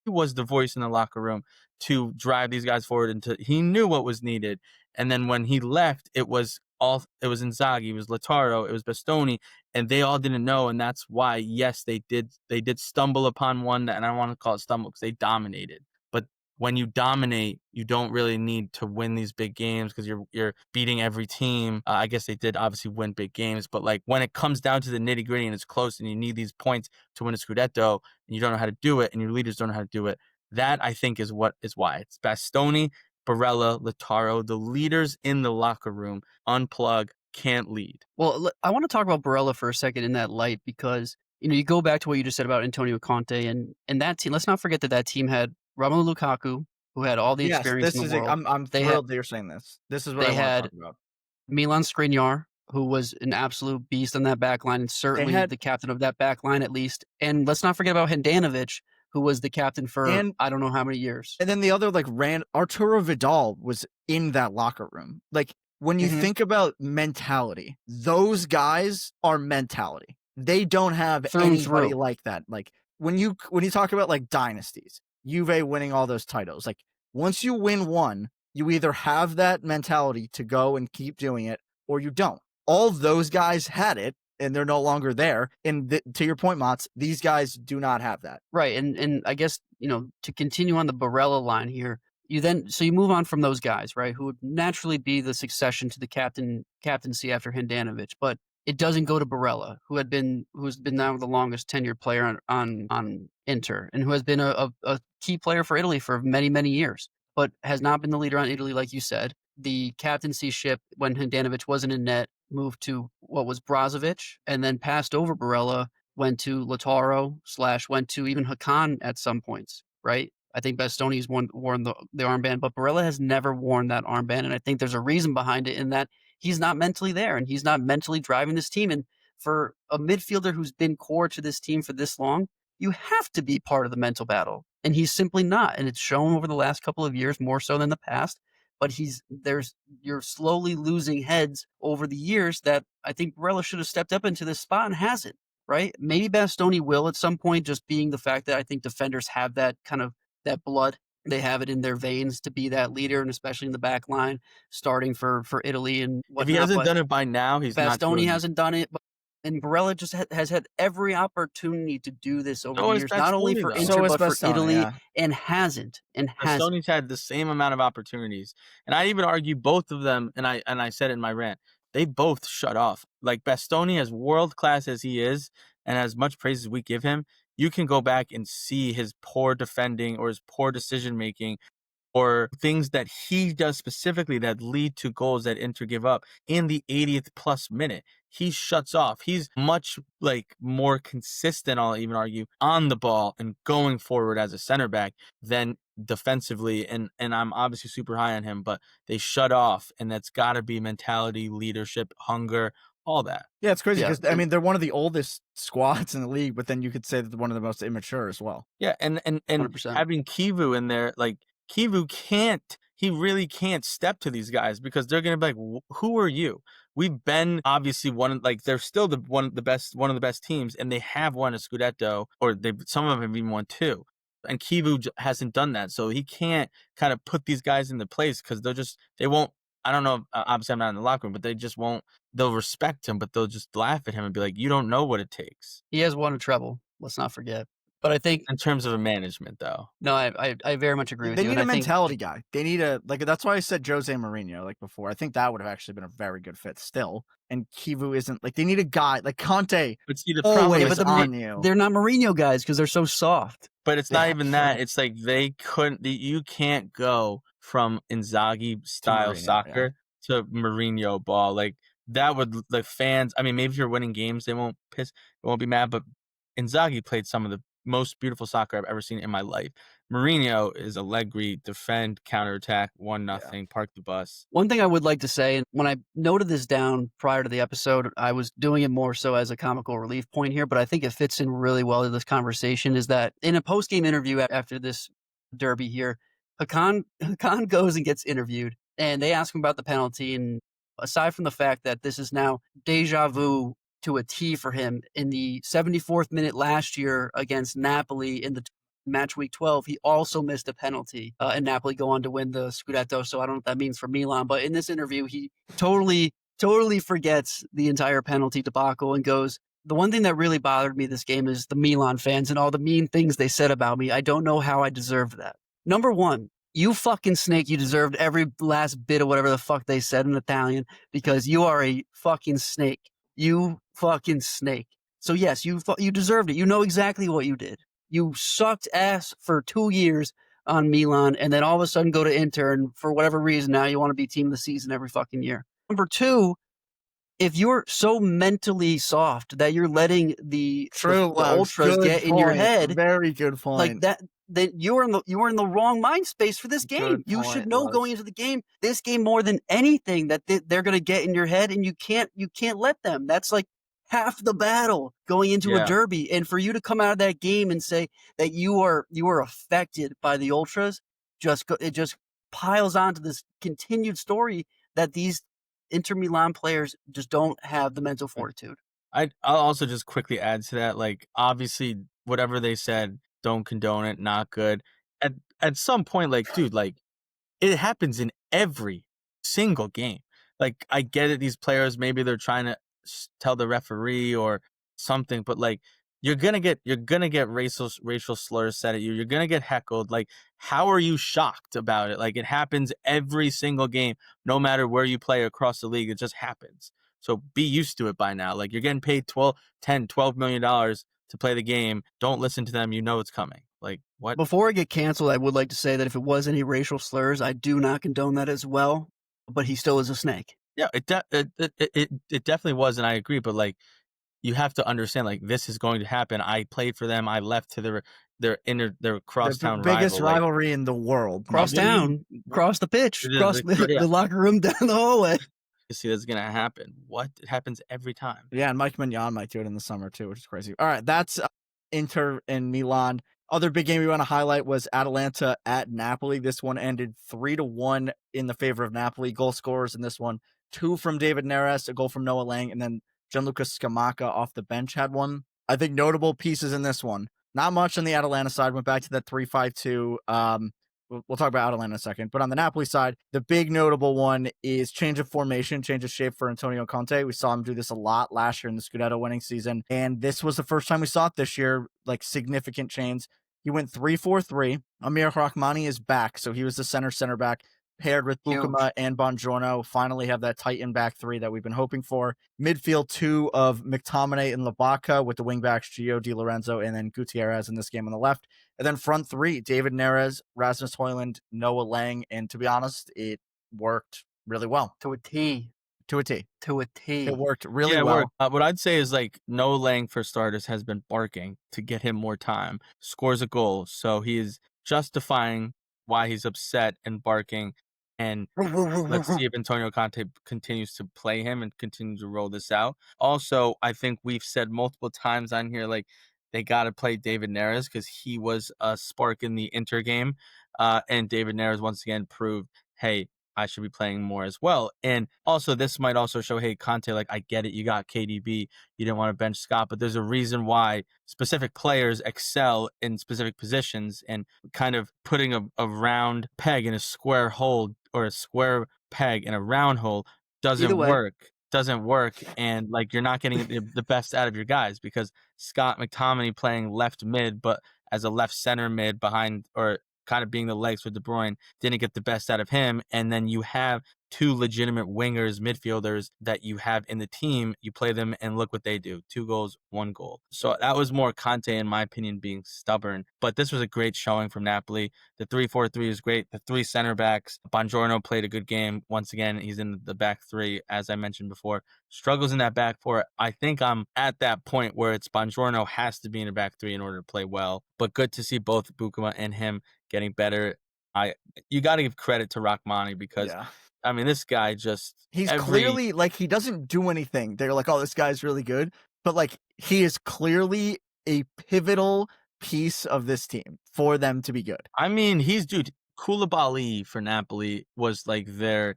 was the voice in the locker room to drive these guys forward, and he knew what was needed. And then when he left, it was Inzaghi, it was Lautaro, it was Bastoni, and they all didn't know. And that's why, yes, they did stumble upon one, and I don't want to call it stumble because they dominated. But when you dominate, you don't really need to win these big games because you're beating every team. I guess they did obviously win big games, but like when it comes down to the nitty gritty and it's close and you need these points to win a Scudetto and you don't know how to do it and your leaders don't know how to do it, that I think is why it's Bastoni, Barella, Lautaro, the leaders in the locker room. Unplug, can't lead. Well, I want to talk about Barella for a second in that light because, you go back to what you just said about Antonio Conte and that team. Let's not forget that team had Romelu Lukaku, who had all the experience in the world. I'm thrilled that you're saying this. This is what I want to talk about. Milan Skriniar, who was an absolute beast on that back line and certainly the captain of that back line at least. And let's not forget about Handanovic, who was the captain for I don't know how many years. And then the other Arturo Vidal was in that locker room. Like when you think about mentality, those guys are mentality. They don't have anybody like that. Like when you talk about like dynasties, Juve winning all those titles, like once you win one, you either have that mentality to go and keep doing it or you don't. All those guys had it and they're no longer there. And to your point, Mats, these guys do not have that. Right. And I guess, to continue on the Barella line here, so you move on from those guys, right, who would naturally be the succession to the captaincy after Handanovic, but it doesn't go to Barella, who's been now the longest tenured player on Inter and who has been a key player for Italy for many, many years, but has not been the leader on Italy, like you said. The captaincy ship, when Handanovic wasn't in net, moved to what was Brozovic, and then passed over Barella, went to Lautaro / went to even Hakan at some points, right? I think Bastoni's worn the armband, but Barella has never worn that armband, and I think there's a reason behind it in that he's not mentally there, and he's not mentally driving this team. And for a midfielder who's been core to this team for this long, you have to be part of the mental battle, and he's simply not. And it's shown over the last couple of years more so than the past. But you're slowly losing heads over the years that I think Barella should have stepped up into this spot and hasn't, right? Maybe Bastoni will at some point, just being the fact that I think defenders have that kind of that blood. They have it in their veins to be that leader, and especially in the back line, starting for Italy and whatnot. If he hasn't done it by now, he's not doing it. Bastoni hasn't done it, and Barella just has had every opportunity to do this over the years, not only for Inter, but for Italy, and hasn't. Bastoni's had the same amount of opportunities. And I'd even argue both of them, and I said it in my rant, they both shut off. Like Bastoni, as world class as he is, and as much praise as we give him, you can go back and see his poor defending or his poor decision making or things that he does specifically that lead to goals that Inter give up in the 80th plus minute. He shuts off. He's much like more consistent, I'll even argue, on the ball and going forward as a center back than defensively. And I'm obviously super high on him, but they shut off, and that's got to be mentality, leadership, hunger, all that. Yeah, it's crazy Yeah, because I mean they're one of the oldest squads in the league, but then you could say that they're one of the most immature as well. Yeah, and 100%. having Kivu in there, like Kivu he really can't step to these guys because they're gonna be like, who are you? We've been obviously they're still one of the best teams, and they have won a Scudetto, or some of them have even won 2. And Kivu hasn't done that, so he can't kind of put these guys into place because they won't. I don't know. Obviously, I'm not in the locker room, but they just won't. They'll respect him, but they'll just laugh at him and be like, "You don't know what it takes." He has won a treble. Let's not forget. But I think In terms of a management, though, no, I very much agree with They you. need and a I think mentality guy. They need that's why I said Jose Mourinho like before. I think that would have actually been a very good fit still. And Kivu isn't like they need a guy like Conte. but see the Oh, problem wait, is, but on you. they're not Mourinho guys because they're so soft. but it's not Yeah, even that. true. It's like you can't go from Inzaghi style Mourinho, yeah. soccer to Mourinho ball. Like that would the fans. I mean, maybe if you're winning games, they won't be mad. But Inzaghi played some of the most beautiful soccer I've ever seen in my life. Mourinho is Allegri, defend, counterattack, 1-0, park the bus. One thing I would like to say, and when I noted this down prior to the episode, I was doing it more so as a comical relief point here, but I think it fits in really well to this conversation, is that in a post-game interview after this derby here, Hakan goes and gets interviewed, and they ask him about the penalty, and aside from the fact that this is now deja vu to a T for him, in the 74th minute last year against Napoli in the match week 12, he also missed a penalty, and Napoli go on to win the Scudetto. So I don't know what that means for Milan, but in this interview, he totally forgets the entire penalty debacle and goes, the one thing that really bothered me this game is the Milan fans and all the mean things they said about me. I don't know how I deserved that. Number one, you fucking snake, you deserved every last bit of whatever the fuck they said in Italian, because you are a fucking snake. You fucking snake. So yes, you deserved it. You know exactly what you did. You sucked ass for 2 years on Milan, and then all of a sudden go to Inter, and for whatever reason, now you want to be team of the season every fucking year. Number two, if you're so mentally soft that you're letting the ultras get in your head, very good point. like that, then you were in the wrong mind space for this game. Good You should point, know Les. going into the game, this game more than anything, that they're going to get in your head, and you can't let them. That's like half the battle going into a derby. And for you to come out of that game and say that you are affected by the ultras, it just piles onto this continued story that these Inter Milan players just don't have the mental fortitude. I'll also just quickly add to that, like, obviously, whatever they said, don't condone it, not good. At some point, like, dude, like, it happens in every single game. Like, I get it, these players, maybe they're trying to tell the referee or something, but, like, you're gonna get racial slurs said at you. You're gonna get heckled. Like, how are you shocked about it? Like, it happens every single game, no matter where you play across the league. It just happens. So be used to it by now. Like, you're getting paid $12 million to play the game. Don't listen to them. You know it's coming. Like, what? Before I get canceled, I would like to say that if it was any racial slurs, I do not condone that as well. But he still is a snake. Yeah, it definitely was, and I agree. But like, you have to understand, like, this is going to happen. I played for them. I left to their crosstown the biggest rival. rivalry in the world. Cross-town, cross the pitch, cross the locker room, down the hallway. You see that's gonna happen. What? It happens every time. Yeah, and Mike Maignan might do it in the summer too, which is crazy. All right, that's Inter and Milan. Other big game we want to highlight was Atalanta at Napoli. This one ended 3-1 in the favor of Napoli. Goal scorers in this one: 2 from David Neres, a goal from Noah Lang, and then Gianluca Scamacca off the bench had one. I think notable pieces in this one. Not much on the Atalanta side. Went back to that 3-5-2. We'll talk about Atalanta in a second. But on the Napoli side, the big notable one is change of formation, change of shape for Antonio Conte. We saw him do this a lot last year in the Scudetto winning season. And this was the first time we saw it this year, like significant change. He went 3-4-3. Amir Rahmani is back. So he was the center back. paired with Huge. Buchema and Buongiorno, finally have that tightened back three that we've been hoping for. Midfield two of McTominay and Lubaka with the wingbacks Gio Di Lorenzo and then Gutierrez in this game on the left. And then front three, David Neres, Rasmus Hojlund, Noah Lang. And to be honest, it worked really well. To a T. To a T. To a T. It worked really Yeah, it well. worked. What I'd say is like Noah Lang for starters has been barking to get him more time. Scores a goal, so he is justifying why he's upset and barking. And let's see if Antonio Conte continues to play him and continue to roll this out. Also, I think we've said multiple times on here, like, they got to play David Neres because he was a spark in the Inter game. And David Neres once again proved, hey, I should be playing more as well. And also, this might also show, hey, Conte, like, I get it. You got KDB. You didn't want to bench Scott, but there's a reason why specific players excel in specific positions, and kind of putting a round peg in a square hole or a square peg in a round hole doesn't work. And like, you're not getting the best out of your guys, because Scott McTominay playing left mid, but as a left center mid behind, or kind of being the legs for De Bruyne, didn't get the best out of him. And then you have two legitimate wingers, midfielders that you have in the team. You play them and look what they do. 2 goals, 1 goal. So that was more Conte, in my opinion, being stubborn. But this was a great showing from Napoli. The 3-4-3 is great. The 3 center backs. Buongiorno played a good game. Once again, he's in the back 3, as I mentioned before. Struggles in that back 4. I think I'm at that point where it's Buongiorno has to be in the back 3 in order to play well. But good to see both Buchema and him getting better. You got to give credit to Rachmani, because I mean, this guy he's clearly, like, he doesn't do anything. They're like, oh, this guy's really good. But, like, he is clearly a pivotal piece of this team for them to be good. I mean, Koulibaly for Napoli was like their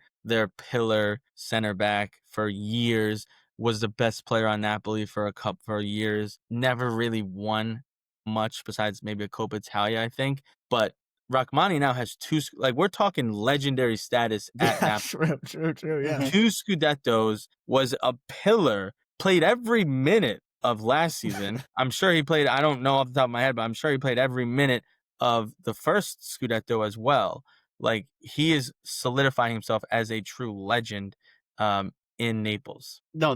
pillar center back for years, was the best player on Napoli for years. Never really won much besides maybe a Coppa Italia, I think. But Rachmani now has 2, like, we're talking legendary status at Napoli. True, yeah. 2 Scudettos, was a pillar, played every minute of last season. I'm sure he played, I don't know off the top of my head, but I'm sure he played every minute of the first Scudetto as well. Like, he is solidifying himself as a true legend in Naples. No,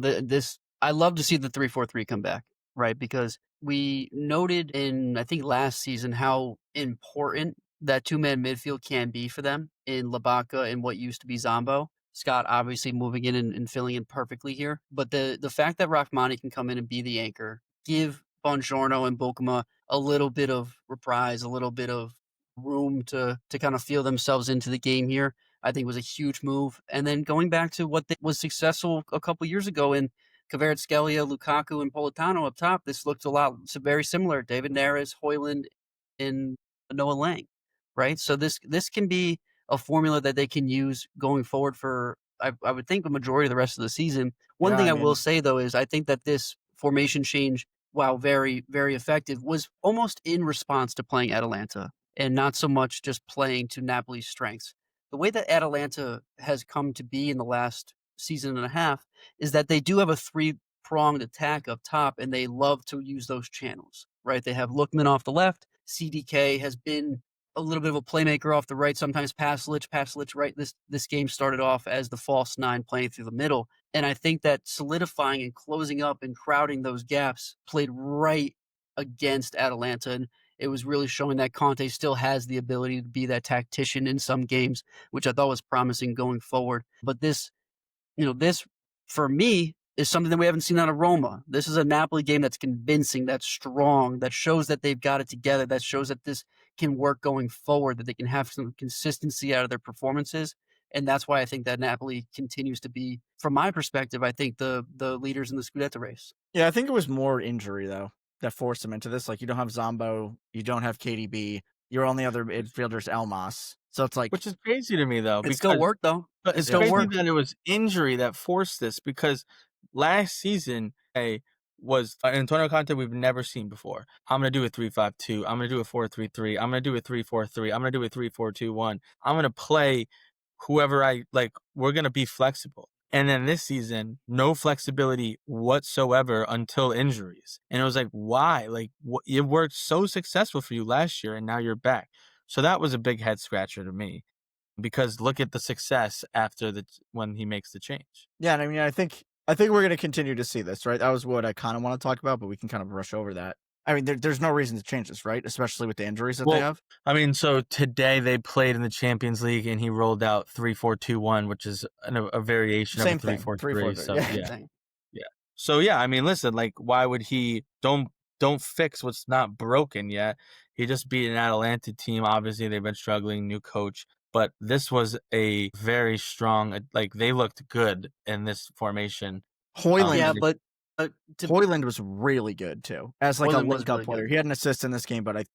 I love to see the 3-4-3 come back, right? Because we noted in, I think, last season how important that 2-man midfield can be for them in Lubaka and what used to be Zombo. Scott obviously moving in and filling in perfectly here. But the fact that Rachmani can come in and be the anchor, give Buongiorno and Buchema a little bit of reprise, a little bit of room to kind of feel themselves into the game here, I think was a huge move. And then going back to what was successful a couple years ago in Kvaratskhelia, Lukaku, and Politano up top, this looked very similar. David Neres, Hojlund, and Noah Lang, right? So this can be a formula that they can use going forward for, I would think, the majority of the rest of the season. One thing I will say, though, is I think that this formation change, while very, very effective, was almost in response to playing Atalanta and not so much just playing to Napoli's strengths. The way that Atalanta has come to be in the last season and a half is that they do have a 3-pronged attack up top, and they love to use those channels, right? They have Lookman off the left. CDK has been a little bit of a playmaker off the right, sometimes Pasalic right. This game started off as the false 9 playing through the middle. And I think that solidifying and closing up and crowding those gaps played right against Atalanta. And it was really showing that Conte still has the ability to be that tactician in some games, which I thought was promising going forward. But this for me is something that we haven't seen out of Roma. This is a Napoli game that's convincing, that's strong, that shows that they've got it together, that shows that this can work going forward, that they can have some consistency out of their performances. And that's why I think that Napoli continues to be, from my perspective, I think the leaders in the Scudetto race. Yeah, I think it was more injury, though, that forced them into this. Like, you don't have Zombo, you don't have KDB, your only other midfielder's Elmas. So it's like, which is crazy to me, though. It still worked, though. But it's crazy that it was injury that forced this, because last season was Antonio Conte we've never seen before. I'm going to do a 3-5-2. I'm going to do a 4-3-3. I'm going to do a 3-4-3. I'm going to do a 3-4-2-1. I'm going to play whoever I like. We're going to be flexible. And then this season, no flexibility whatsoever until injuries. And it was like, why? Like, it worked so successful for you last year, and now you're back. So that was a big head scratcher to me. because look at the success after when he makes the change. Yeah, and I mean, I think we're going to continue to see this, right? That was what I kind of want to talk about, but we can kind of rush over that. I mean, there's no reason to change this, right? Especially with the injuries that they have. I mean, so today they played in the Champions League, and he rolled out 3-4-2-1, which is a variation Same of a thing, 3-4-3. So yeah. yeah. So yeah, I mean, listen, like, why would he don't fix what's not broken yet? He just beat an Atalanta team. Obviously, they've been struggling, new coach, but this was a very strong. Like, they looked good in this formation. Hojlund, Yeah, but Hojlund was really good too, as like Hojlund a was link-up really player. good. He had an assist in this game, but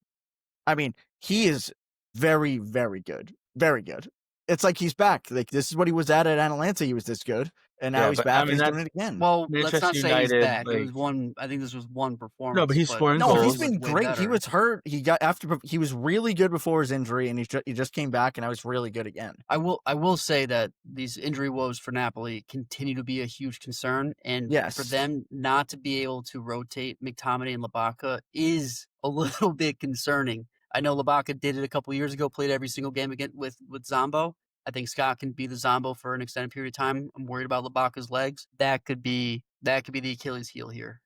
I mean, he is very, very good, very good. It's like he's back. Like, this is what he was at Atalanta. He was this good, and now he's back. He's doing it again. Well, Manchester let's not say he's United, back. It was like- one. I think this was one performance. No, but he's scoring No, goals. he's been great. He was hurt. He was really good before his injury, and he just came back, and now he's really good again. I will say that these injury woes for Napoli continue to be a huge concern, and Yes. for them not to be able to rotate McTominay and Lubaka is a little bit concerning. I know Lubaka did it a couple years ago, played every single game again with Zombo. I think Scott can be the Zombo for an extended period of time. I'm worried about Lubaka's legs. That could be the Achilles heel here.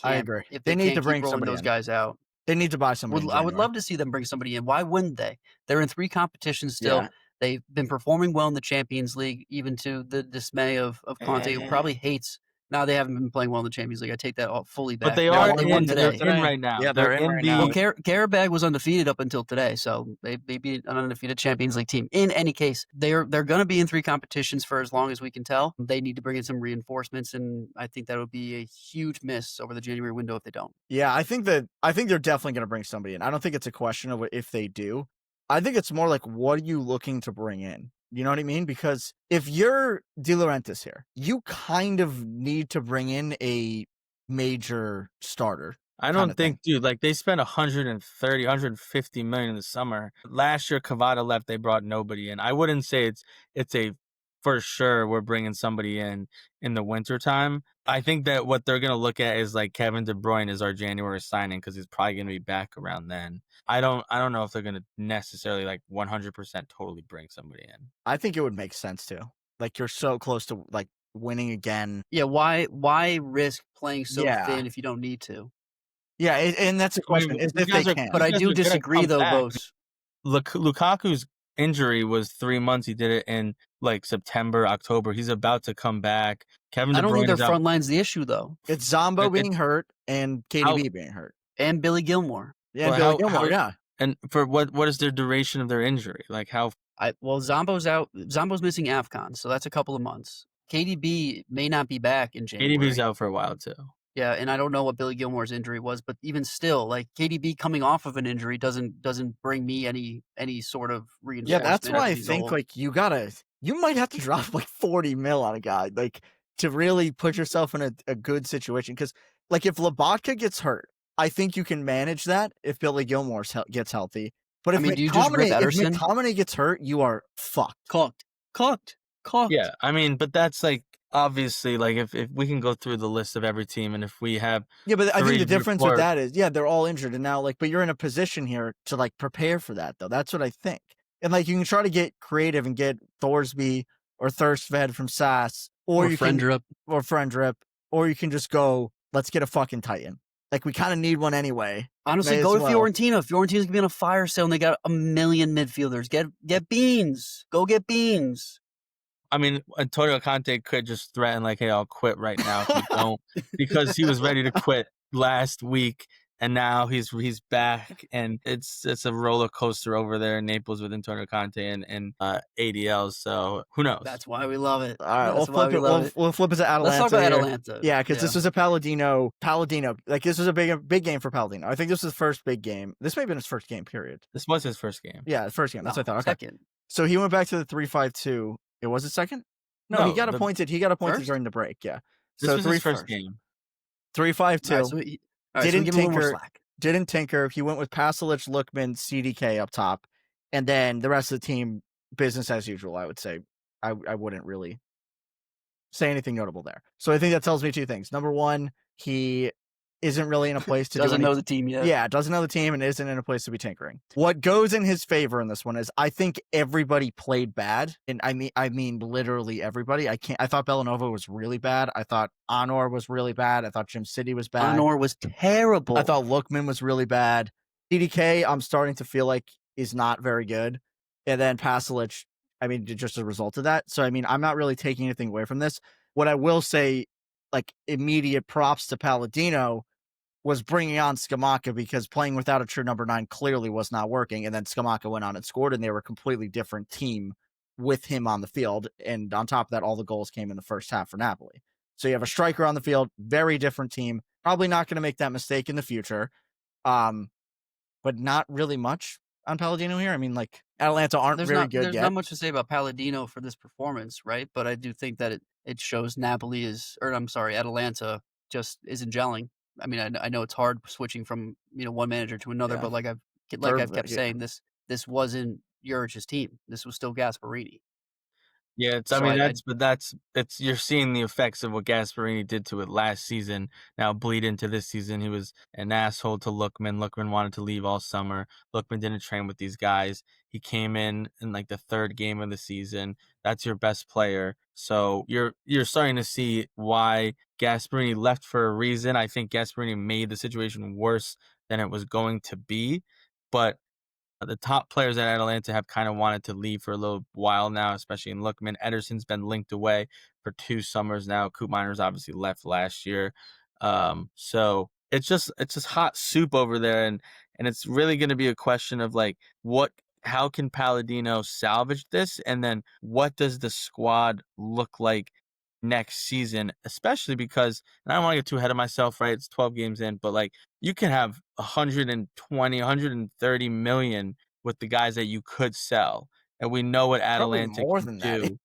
I agree. If They need to bring rolling somebody those in. guys out. They need to buy somebody. I would love to see them bring somebody in. Why wouldn't they? They're in 3 competitions still. Yeah. They've been performing well in the Champions League, even to the dismay of Conte, who probably hates. Now they haven't been playing well in the Champions League. I take that all fully back. But they are They won today. in right now. Yeah, they're in right now. Well, Karabag was undefeated up until today, so they beat an undefeated Champions League team. In any case, they're going to be in 3 competitions for as long as we can tell. They need to bring in some reinforcements, and I think that would be a huge miss over the January window if they don't. Yeah, I think they're definitely going to bring somebody in. I don't think it's a question of if they do. I think it's more like, what are you looking to bring in? You know what I mean? Because if you're De Laurentiis here, you kind of need to bring in a major starter. I don't think, dude, like, they spent 130, 150 million in the summer. Last year, Cavada left. They brought nobody in. I wouldn't say it's a for sure we're bringing somebody in the wintertime. I think that what they're going to look at is like Kevin De Bruyne is our January signing because he's probably going to be back around then. I don't know if they're going to necessarily like 100% totally bring somebody in. I think it would make sense too. Like, you're so close to like winning again. Yeah, why risk playing so thin if you don't need to? Yeah, and that's the question. Is if they can. But I do disagree though, Bose. Lukaku's injury was 3 months. He did it in like September, October. He's about to come back. Kevin De Bruyne, I don't think their front line's the issue though. It's Zombo being hurt and KDB being hurt. And Billy Gilmore. Yeah, Billy Gilmore, yeah. And for what is their duration of their injury? Like how? Zombo's out. Zombo's missing AFCON, so that's a couple of months. KDB may not be back in January. KDB's out for a while too. Yeah, and I don't know what Billy Gilmore's injury was, but even still, like KDB coming off of an injury doesn't bring me any sort of reinforcement. Yeah, that's why I think like you might have to drop like 40 mil on a guy like to really put yourself in a good situation. Because like if Lobotka gets hurt, I think you can manage that if Billy Gilmore gets healthy. But if McTominay gets hurt, you are fucked. Cooked. Yeah, I mean, but that's like obviously like if we can go through the list of every team and if we have but I think the difference with that is they're all injured and now like but you're in a position here to like prepare for that though. That's what I think. And like you can try to get creative and get Thorsby or Thirstfed from SAS or Friendrip or you can just go let's get a fucking Titan. Like we kind of need one anyway. Honestly, go to Fiorentina. Fiorentina's gonna be on a fire sale and they got 1 million midfielders. Get Beans. Go get Beans. I mean, Antonio Conte could just threaten like, "Hey, I'll quit right now if you don't," because he was ready to quit last week, and now he's back, and it's a roller coaster over there in Naples with Antonio Conte and ADL. So who knows? That's why we love it. All right, we'll flip it to Atalanta. Let's talk about Atalanta. Yeah, because this was a Palladino. Like this was a big game for Palladino. I think this was his first big game. This may have been his first game. Period. This was his first game. Yeah, first game. That's what I thought. Okay. Second. So he went back to the 3-5-2. It was it second? No, he got appointed. He got appointed during the break. Yeah. This was his first game. 3-5-2. Didn't tinker. He went with Pasalic, Lookman, CDK up top, and then the rest of the team business as usual. I would say. I wouldn't really say anything notable there. So I think that tells me 2 things. Number one, he isn't really in a place to Doesn't know the team yet. Yeah, doesn't know the team and isn't in a place to be tinkering. What goes in his favor in this one is I think everybody played bad. And I mean literally everybody. I thought Bellanova was really bad. I thought Honor was really bad. I thought Jim City was bad. Honor was terrible. I thought Lookman was really bad. CDK, I'm starting to feel like is not very good. And then Pasalic, I mean, just a result of that. So, I mean, I'm not really taking anything away from this. What I will say, like, immediate props to Palladino was bringing on Scamacca, because playing without a true number 9 clearly was not working. And then Scamacca went on and scored, and they were a completely different team with him on the field. And on top of that, all the goals came in the first half for Napoli. So you have a striker on the field, very different team. Probably not going to make that mistake in the future. But not really much on Palladino here. I mean, like, Atalanta aren't good yet. There's not much to say about Palladino for this performance, right? But I do think that it shows Atalanta just isn't gelling. I mean, I know it's hard switching from one manager to another, but like I've kept saying, this wasn't Juric's team. This was still Gasperini. Yeah, you're seeing the effects of what Gasperini did to it last season now bleed into this season. He was an asshole to Lookman. Lookman wanted to leave all summer. Lookman didn't train with these guys. He came in like the third game of the season. That's your best player. So you're starting to see why Gasperini left for a reason. I think Gasperini made the situation worse than it was going to be, but the top players at Atalanta have kind of wanted to leave for a little while now, especially in Lookman. Ederson's been linked away for 2 summers now. Koopmeiner's obviously left last year. So it's just hot soup over there, and it's really going to be a question of like how can Palladino salvage this, and then what does the squad look like next season, especially because, and I don't want to get too ahead of myself, right? It's 12 games in, but like you can have 120, 130 million with the guys that you could sell. And we know what Atalanta can do.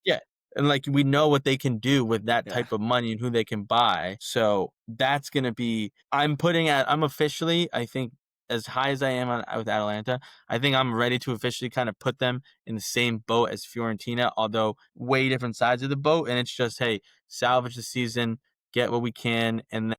Yeah. And like we know what they can do with that type of money and who they can buy. So that's going to be, I'm officially, I think, as high as I am with Atalanta, I think I'm ready to officially kind of put them in the same boat as Fiorentina, although way different sides of the boat. And it's just, hey, salvage the season, get what we can, and then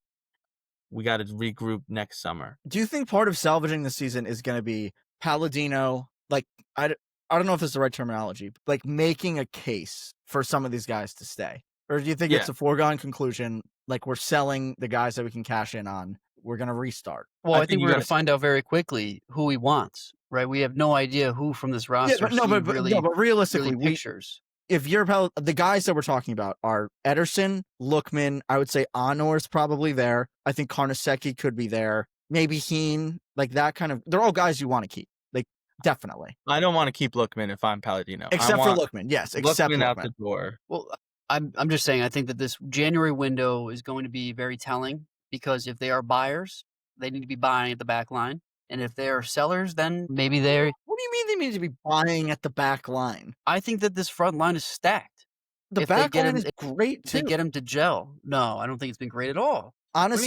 we got to regroup next summer. Do you think part of salvaging the season is going to be Palladino, like, I don't know if it's the right terminology, but like making a case for some of these guys to stay? Or do you think it's a foregone conclusion, like we're selling the guys that we can cash in on, we're going to restart? Well, I think we're going to find out very quickly who he wants, right? We have no idea who from this roster. But realistically, really pictures. If you're the guys that we're talking about are Ederson, Lookman, I would say Honor's probably there. I think Carnesecchi could be there. Maybe Heen, like that kind of. They're all guys you want to keep, like definitely. I don't want to keep Lookman if I'm Palladino. Except for Lookman, yes. Except Lookman out the door. Well, I'm just saying. I think that this January window is going to be very telling, because if they are buyers, they need to be buying at the back line. And if they're sellers, then maybe they're... What do you mean they need to be buying at the back line? I think that this front line is stacked. The back line is great, too. They get him to gel. No, I don't think it's been great at all. Honor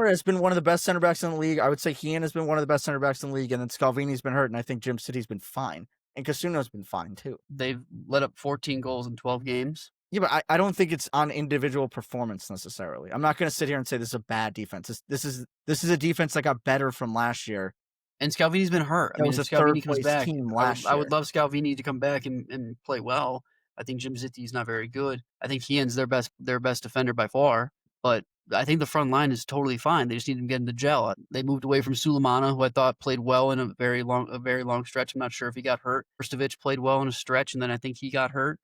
has been one of the best center backs in the league. I would say Hien has been one of the best center backs in the league, and then Scalvini's been hurt, and I think Jim City's been fine. And Casuno's been fine, too. They've let up 14 goals in 12 games. Yeah, but I don't think it's on individual performance necessarily. I'm not going to sit here and say this is a bad defense. This is a defense that got better from last year. And Scalvini's been hurt. I mean, if Scalvini comes back, I would love Scalvini to come back and play well. I think Jim Zitti's not very good. I think Hien's their best defender by far. But I think the front line is totally fine. They just need to get into gel. They moved away from Sulemana, who I thought played well in a very long stretch. I'm not sure if he got hurt. Krstovic played well in a stretch, and then I think he got hurt.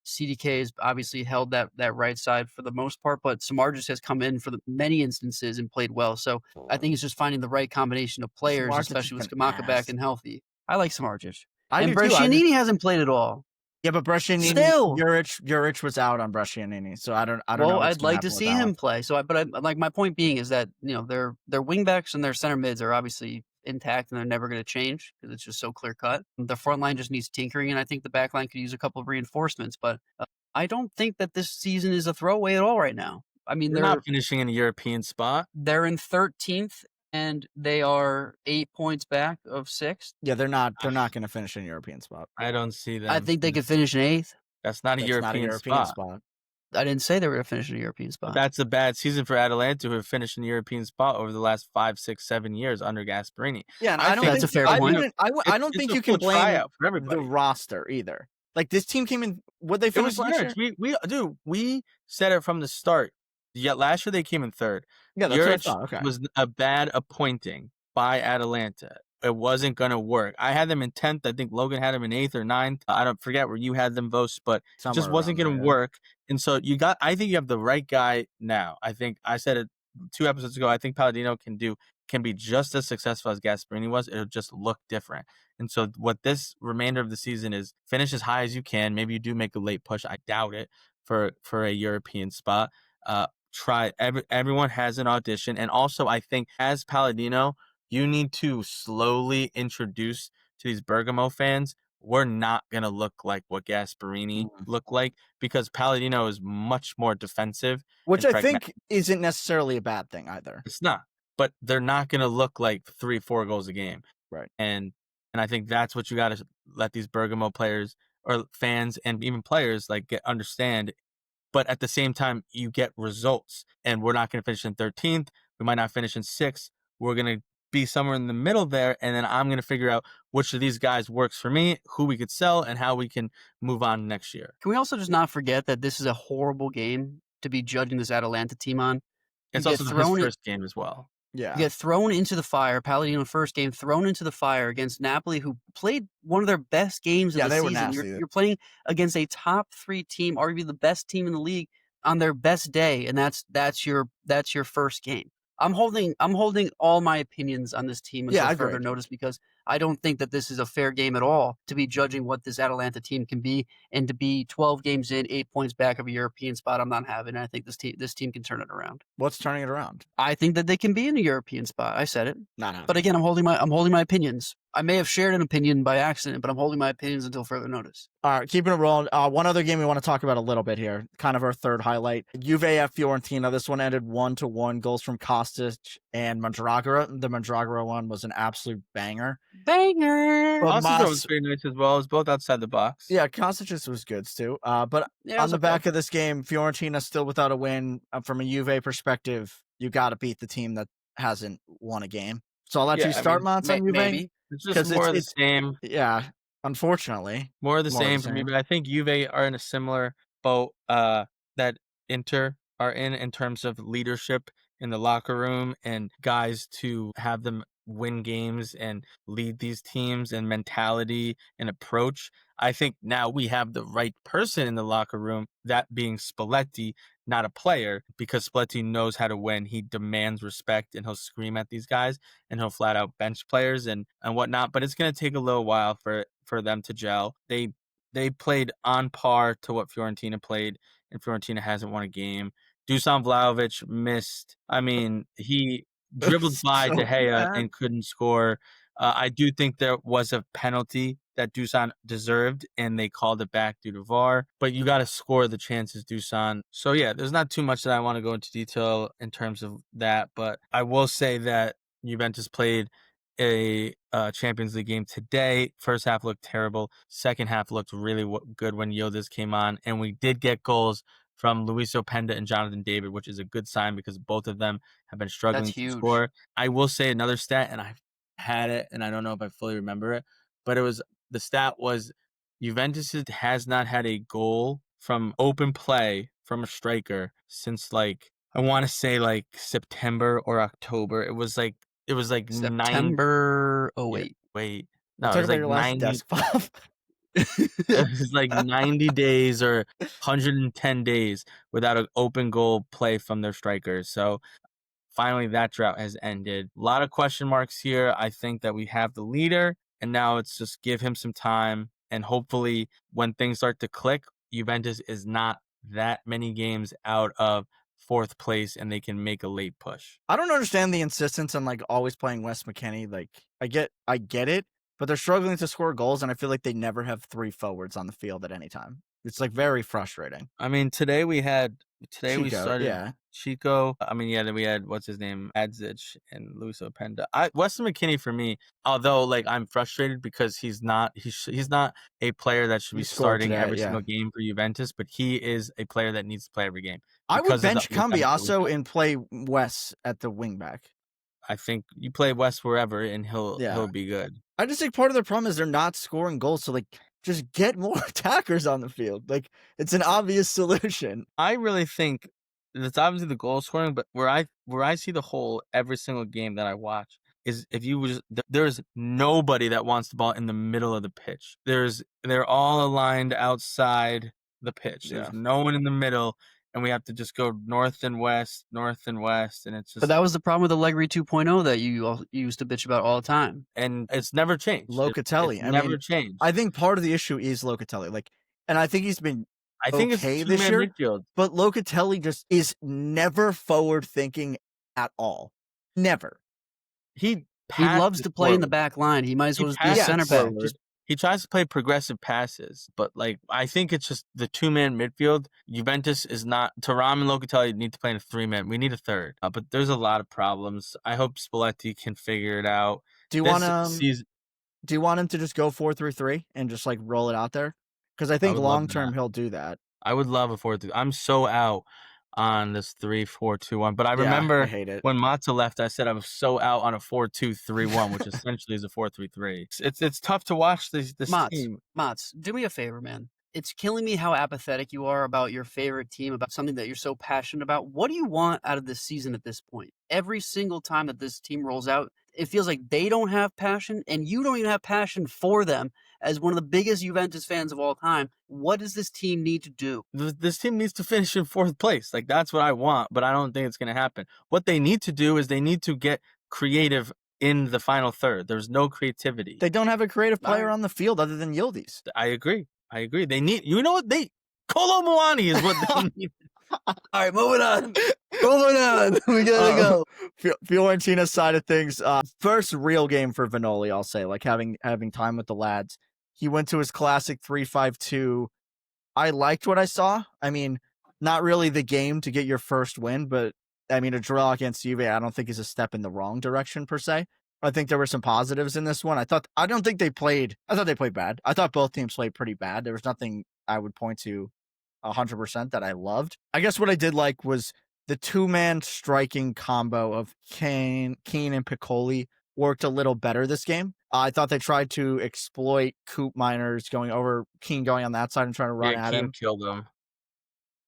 CDK has obviously held that right side for the most part, but Samardzich has come in for many instances and played well. So I think it's just finding the right combination of players, especially with Scamacca back and healthy. I like Samardzich. And Brescianini hasn't played at all. Yeah, but Brescianini, still, Juric was out on Brescianini, so I don't know. Well, I'd like to see him play. So, like my point being is that their wing backs and their center mids are obviously intact and they're never going to change because it's just so clear cut. The front line just needs tinkering, and I think the back line could use a couple of reinforcements. But I don't think that this season is a throwaway at all right now. I mean, they're not finishing in a European spot. They're in 13th. And they are 8 points back of 6th. Yeah, they're not going to finish in a European spot. I don't see that. I think they could finish in 8th. That's not a European spot. I didn't say they were going to finish in a European spot. That's a bad season for Atalanta, who have finished in the European spot over the last 5, 6, 7 years under Gasperini. Yeah, and I I don't think that's a think fair point. I don't it's think a you full can blame tryout for the everybody. roster either. Like this team came in. What they It was finished last year? we said it from the start. Yet last year they came in third. Yeah, that's what I Juric thought. Okay. was a bad appointing by Atalanta. It wasn't gonna work. I had them in 10th. I think Logan had them in 8th or 9th. I don't forget where you had them, Vos, but it Somewhere just wasn't around gonna there, yeah. work. And so I think you have the right guy now. I think I said it 2 episodes ago. I think Palladino can be just as successful as Gasperini was. It'll just look different. And so what this remainder of the season is, finish as high as you can. Maybe you do make a late push. I doubt it for a European spot. Everyone has an audition. And also I think as Palladino, you need to slowly introduce to these Bergamo fans, we're not going to look like what Gasperini looked like, because Palladino is much more defensive. Which and I pragmatic. think isn't necessarily a bad thing either. It's not, but they're not going to look like 3-4 goals a game. Right. And I think that's what you got to let these Bergamo players or fans and even players understand. But at the same time, you get results, and we're not going to finish in 13th. We might not finish in 6th. We're going to be somewhere in the middle there, and then I'm going to figure out which of these guys works for me, who we could sell, and how we can move on next year. Can we also just not forget that this is a horrible game to be judging this Atalanta team on? It's also his first game as well. Yeah. You get thrown into the fire. Palladino first game thrown into the fire against Napoli, who played one of their best games of the they season. were nasty. You're playing against a top 3 team, arguably the best team in the league, on their best day, and that's your first game. I'm holding all my opinions on this team until further notice, because I don't think that this is a fair game at all to be judging what this Atalanta team can be, and to be 12 games in, 8 points back of a European spot. I'm not having it. I think this team can turn it around. What's turning it around? I think that they can be in a European spot. I said it. Not happening. But again, I'm holding my opinions. I may have shared an opinion by accident, but I'm holding my opinions until further notice. All right, keeping it rolling. One other game we want to talk about a little bit here, kind of our third highlight. Juve at Fiorentina. This one ended 1-1. Goals from Kostic and Mandragora. The Mandragora one was an absolute banger. Banger! Kostic was very nice as well. It was both outside the box. Yeah, Kostic was good too. But on the back of this game, Fiorentina still without a win. From a Juve perspective, you got to beat the team that hasn't won a game. So I'll let you start, Mons, on Juve. Maybe. It's just more of the same. Yeah, unfortunately. More of the same for me, but I think Juve are in a similar boat that Inter are in terms of leadership in the locker room and guys to have them win games and lead these teams and mentality and approach. I think now we have the right person in the locker room, that being Spalletti, not a player, because Spalletti knows how to win. He demands respect, and he'll scream at these guys, and he'll flat out bench players and whatnot. But it's going to take a little while for them to gel. They played on par to what Fiorentina played, and Fiorentina hasn't won a game. Dusan Vlahovic missed. I mean, he dribbled by De Gea and couldn't score. I do think there was a penalty that Dusan deserved, and they called it back due to VAR. But you got to score the chances, Dusan. So, yeah, there's not too much that I want to go into detail in terms of that. But I will say that Juventus played a Champions League game today. First half looked terrible. Second half looked really good when Yildiz came on. And we did get goals from Luis Openda and Jonathan David, which is a good sign because both of them have been struggling to score. I will say another stat, and I had it, and I don't know if I fully remember it, but the stat was Juventus has not had a goal from open play from a striker since I want to say September or October. It was like September 08. Wait. No, it was like 90. It was like 90 days or 110 days without an open goal play from their strikers. So finally that drought has ended. A lot of question marks here. I think that we have the leader, and now it's just give him some time, and hopefully when things start to click, Juventus is not that many games out of 4th place and they can make a late push. I don't understand the insistence on always playing Wes McKennie. I get it, but they're struggling to score goals, and I feel like they never have 3 forwards on the field at any time. It's very frustrating. I mean, today we had Today we Chico, started yeah. Chico. I mean, yeah, then we had what's his name, Adzic and Luis Openda. Weston McKennie for me, although like I'm frustrated because he's not a player that should He be scored starting today, every yeah. single game for Juventus, but he is a player that needs to play every game I would because of bench the benefit we Cambiaso have. and play Wes at the wing back. I think you play West wherever and Yeah. he'll be good. I just think part of the problem is they're not scoring goals. So, like, just get more attackers on the field. Like, it's an obvious solution. I really think it's obviously the goal scoring, but where I see the hole every single game that I watch is if you just there's nobody that wants the ball in the middle of the pitch. They're all aligned outside the pitch. Yeah. There's no one in the middle, and we have to just go north and west, and it's But just that was the problem with Allegri 2.0 that you used to bitch about all the time. and it's never changed. Locatelli. It's I never mean, changed. I think part of the issue is Locatelli. Like, and I think he's been I think okay it's this two-man year. midfield. But Locatelli just is never forward thinking at all. Never. He passes loves to play in the forward. back line. He might as He well just be a passes center back. forward. He tries to play progressive passes, but like I think it's just the two-man midfield. Juventus is not. Thuram and Locatelli need to play in a three-man. We need a third, but there's a lot of problems. I hope Spalletti can figure it out. Do you This want season, Do you want him to just go 4-3-3 and just like roll it out there? Because I think would love long term that. he'll do that. I would love a 4-3. I'm so out on this 3-4-2-1. But I Yeah, remember I hate it. when Matza left, I said I was so out on a 4-2-3-1, which essentially is a 4-3-3. It's tough to watch this team. Mats, do me a favor, man. It's killing me how apathetic you are about your favorite team, about something that you're so passionate about. What do you want out of this season at this point? Every single time that this team rolls out, it feels like they don't have passion, and you don't even have passion for them. As one of the biggest Juventus fans of all time, what does this team need to do? This team needs to finish in fourth place. Like, that's what I want, but I don't think it's going to happen. What they need to do is they need to get creative in the final third. There's no creativity. They don't have a creative player on the field other than Yildiz. I agree. They need, you know what? Kolo Muani is what they need. All right, moving on. We gotta go. Fiorentina's side of things. First real game for Vanoli, I'll say, like having time with the lads. He went to his classic 3-5-2. I liked what I saw. I mean, not really the game to get your first win, but I mean, a draw against Juve, I don't think is a step in the wrong direction per se. I think there were some positives in this one. I thought they played bad. I thought both teams played pretty bad. There was nothing I would point to 100% that I loved. I guess what I did like was the two-man striking combo of Keane and Piccoli worked a little better this game. I thought they tried to exploit Coop Miners going over, Keane going on that side and trying to run at Keane him. Killed him.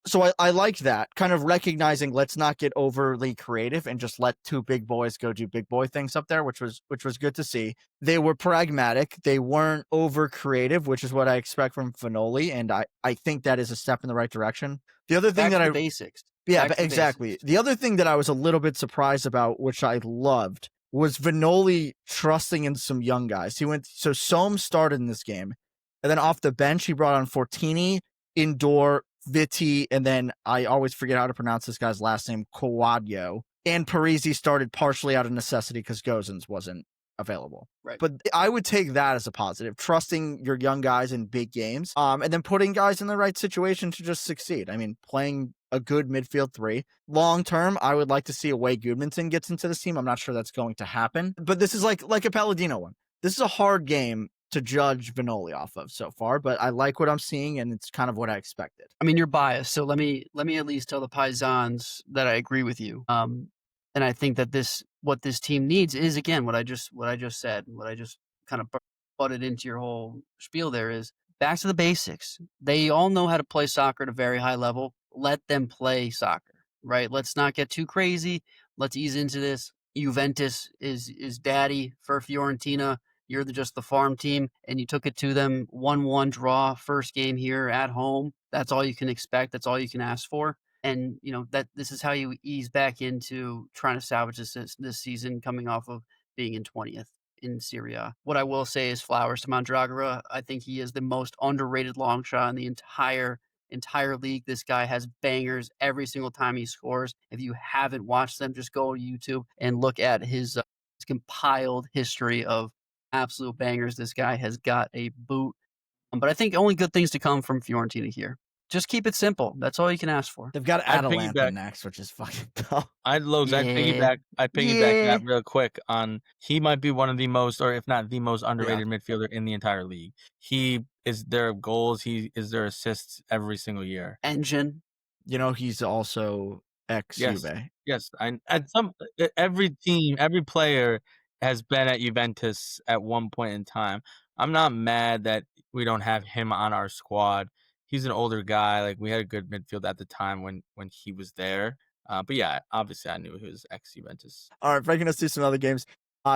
So I liked that, kind of recognizing let's not get overly creative and just let two big boys go do big boy things up there, which was good to see. They were pragmatic. They weren't over creative, which is what I expect from Vanoli, and I think that is a step in the right direction. The other thing basics. Yeah, exactly. Basics. The other thing that I was a little bit surprised about, which I loved, was Vanoli trusting in some young guys. So Soam started in this game, and then off the bench, he brought on Fortini, Indoor, Vitti, and then I always forget how to pronounce this guy's last name, Coadio. And Parisi started partially out of necessity because Gozens wasn't available. Right. But I would take that as a positive, trusting your young guys in big games, and then putting guys in the right situation to just succeed. I mean, playing a good midfield three. Long term, I would like to see a way Gudmundsson gets into this team. I'm not sure that's going to happen, but this is like a Palladino one. This is a hard game to judge Vanoli off of so far, but I like what I'm seeing, and it's kind of what I expected. I mean, you're biased, so let me at least tell the Paisans that I agree with you. And I think that what this team needs is, again, what I just said, what I just kind of butted into your whole spiel there is back to the basics. They all know how to play soccer at a very high level. Let them play soccer, right? Let's not get too crazy. Let's ease into this. Juventus is daddy for Fiorentina. You're just the farm team, and you took it to them. 1-1 draw, first game here at home. That's all you can expect. That's all you can ask for. And, that this is how you ease back into trying to salvage this season, coming off of being in 20th in Serie A. What I will say is flowers to Mondragora. I think he is the most underrated long shot in the entire league. This guy has bangers every single time he scores. If you haven't watched them, just go to YouTube and look at his compiled history of absolute bangers. This guy has got a boot. But I think only good things to come from Fiorentina here. Just keep it simple. That's all you can ask for. They've got I'd Atalanta piggyback. next, which is fucking tough. I'd piggyback that real quick on. He might be one of the most, or if not the most underrated midfielder in the entire league. He is their goals. He is their assists every single year. Engine. You know, he's also ex-Juve. Yes. Every team, every player has been at Juventus at one point in time. I'm not mad that we don't have him on our squad. He's an older guy. Like, we had a good midfield at the time when he was there. But yeah, obviously I knew he was ex-Juventus. All right, breaking us through some other games.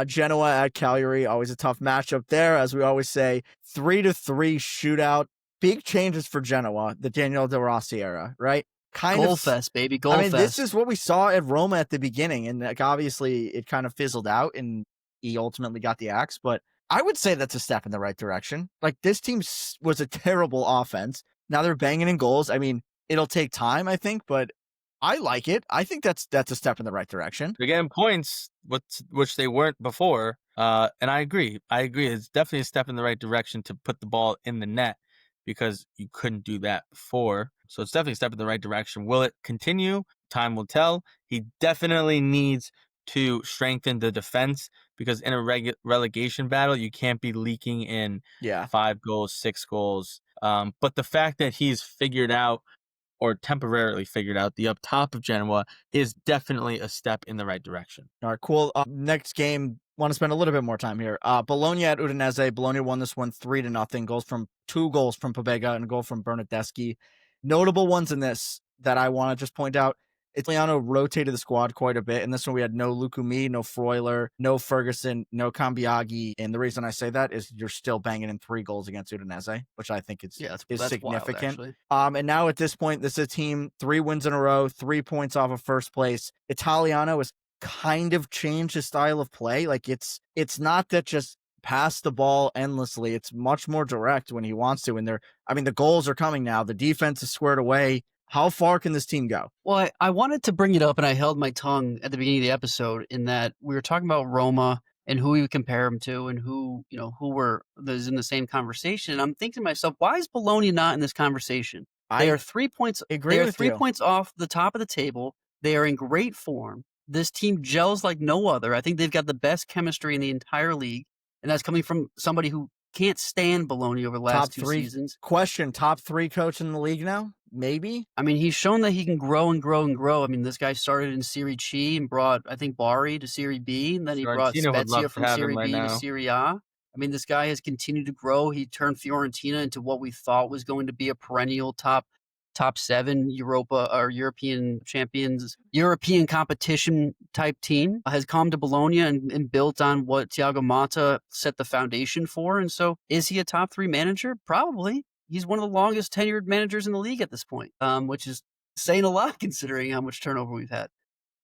Genoa at Cagliari, always a tough matchup there. As we always say, 3-3 shootout. Big changes for Genoa, the Daniele De Rossi era, right? Goal fest, baby. Goal fest. This is what we saw at Roma at the beginning, and like, obviously it kind of fizzled out, and he ultimately got the axe. But I would say that's a step in the right direction. Like, this team was a terrible offense. Now they're banging in goals. I mean, it'll take time, I think, but I like it. I think that's a step in the right direction. They're getting points, which they weren't before. And I agree. It's definitely a step in the right direction to put the ball in the net, because you couldn't do that before. So it's definitely a step in the right direction. Will it continue? Time will tell. He definitely needs to strengthen the defense, because in a relegation battle, you can't be leaking in 5 goals, 6 goals. But the fact that he's figured out, or temporarily figured out, the up top of Genoa is definitely a step in the right direction. All right, cool. Next game, want to spend a little bit more time here. Bologna at Udinese. Bologna won this one 3-0. 2 goals from Pobega and a goal from Bernardeschi. Notable ones in this that I want to just point out. Italiano rotated the squad quite a bit. In this one, we had no Lukumi, no Freuler, no Ferguson, no Cambiaghi. And the reason I say that is you're still banging in 3 goals against Udinese, which I think is significant. Wild, and now at this point, this is a team 3 wins in a row, 3 points off of first place. Italiano has kind of changed his style of play. Like, it's not that just pass the ball endlessly. It's much more direct when he wants to. And the goals are coming now. The defense is squared away. How far can this team go? Well, I wanted to bring it up, and I held my tongue at the beginning of the episode, in that we were talking about Roma and who we would compare him to, and who was in the same conversation. And I'm thinking to myself, why is Bologna not in this conversation? They are 3 points. They are 3 points off the top of the table. They are in great form. This team gels like no other. I think they've got the best chemistry in the entire league, and that's coming from somebody who can't stand Bologna over the last 2 seasons. Question: top 3 coach in the league now? Maybe. I mean, he's shown that he can grow and grow and grow. I mean, this guy started in Serie C and brought, I think, Bari to Serie B, and then he brought Spezia from Serie B to Serie A. I mean, this guy has continued to grow. He turned Fiorentina into what we thought was going to be a perennial top 7 Europa or European champions, European competition type team. Has come to Bologna and built on what Thiago Motta set the foundation for. And so, is he a top 3 manager? Probably. He's one of the longest tenured managers in the league at this point, which is saying a lot considering how much turnover we've had.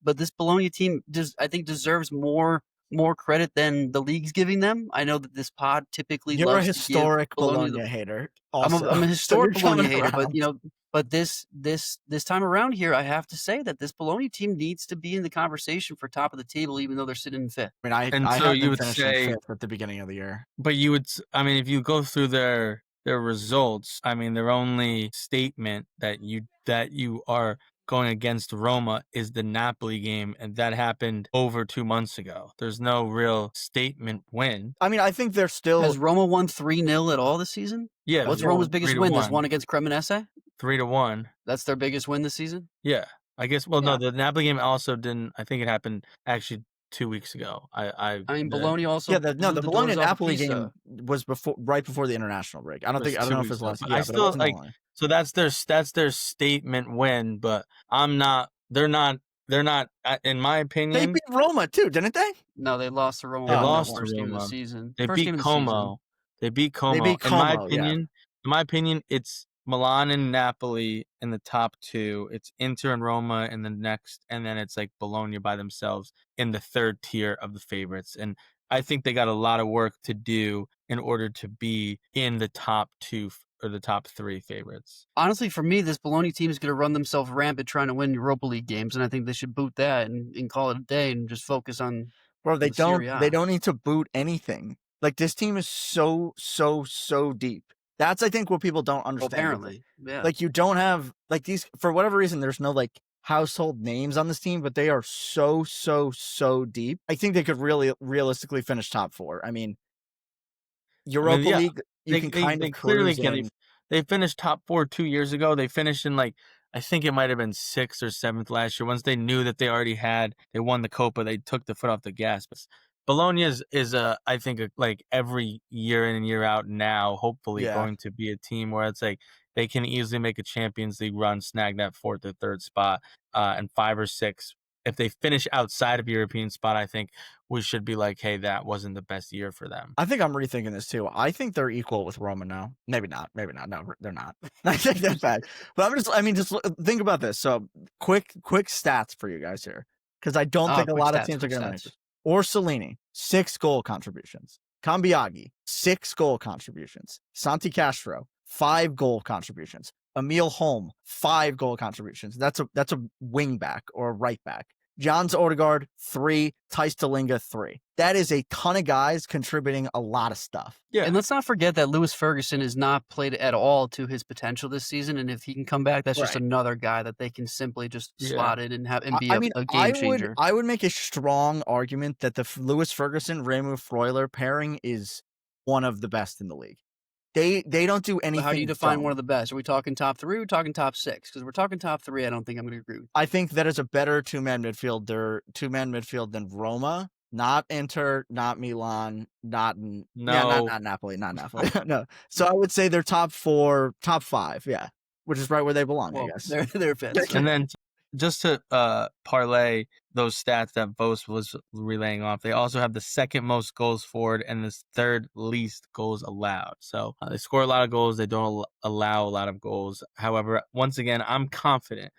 But this Bologna team, I think, deserves more credit than the league's giving them. I know that this pod typically You're loves a historic Bologna hater. Also. I'm a historic Bologna hater, but this time around here, I have to say that this Bologna team needs to be in the conversation for top of the table, even though they're sitting in 5th. I mean, I you would say 5th at the beginning of the year. But if you go through their results, I mean, their only statement that you are going against Roma is the Napoli game, and that happened over 2 months ago. There's no real statement win. I mean, I think they're still... Has Roma won 3-0 at all this season? Yeah. What's Roma's biggest win? This one against Cremonese? 3-1. That's their biggest win this season? Yeah. I guess, no, the Napoli game also didn't... I think it happened actually 2 weeks ago. Bologna also. Yeah, the Bologna and Napoli game was right before the international break. I don't know if it's last. Yeah, I still so that's their statement win, but they're not in my opinion. They beat Roma too, didn't they? No, they lost to Roma. They lost to Roma. Game of the season. They beat Como. They beat Como. In my opinion, it's Milan and Napoli in the top 2. It's Inter and Roma in the next, and then it's like Bologna by themselves in the 3rd tier of the favorites. And I think they got a lot of work to do in order to be in the top 2 or the top 3 favorites. Honestly, for me, this Bologna team is going to run themselves rampant trying to win Europa League games, and I think they should boot that and call it a day and just focus on. Bro, they don't need to boot anything. Like, this team is so deep. That's, I think, what people don't understand. Apparently, yeah. Like, you don't have, like, these, for whatever reason, there's no, like, household names on this team, but they are so deep. I think they could really realistically finish top 4. I mean, Europa yeah, League, you can kind they of clearly cruise can. in. They finished top 4 2 years ago. They finished in, like, I think it might have been 6th or 7th last year. Once they knew that they won the Copa, they took the foot off the gas. But Bologna is I think like every year in and year out now, hopefully going to be a team where it's like they can easily make a Champions League run, snag that 4th or 3rd spot, and 5 or 6. If they finish outside of European spot, I think we should be like, hey, that wasn't the best year for them. I think I'm rethinking this too. I think they're equal with Roma now. Maybe not. No, they're not. I think that's bad. But just think about this. So quick stats for you guys here, because I don't think a lot of teams are going to make this. Orsolini, 6 goal contributions. Cambiaghi, 6 goal contributions. Santi Castro, 5 goal contributions. Emil Holm, 5 goal contributions. That's a wing back or a right back. Jans Odegaard, 3. Thijs Delinga, 3. That is a ton of guys contributing a lot of stuff. Yeah. And let's not forget that Lewis Ferguson has not played at all to his potential this season. And if he can come back, that's just another guy that they can simply just slot in and be a game changer. I would make a strong argument that the Lewis Ferguson, Remu Freuler pairing is one of the best in the league. They don't do anything. But how do you define one of the best? Are we talking top 3 or are we talking top 6? Because we're talking top 3, I don't think I'm going to agree with you. I think that is a better two-man midfield than Roma, not Inter, not Milan, not Napoli, not Napoli. No. So I would say they're top 4, top 5, yeah, which is right where they belong, I guess. They're fantastic. And then just to parlay those stats that Vos was relaying off, they also have the 2nd most goals scored and the 3rd least goals allowed. So they score a lot of goals. They don't allow a lot of goals. However, once again, I'm confident.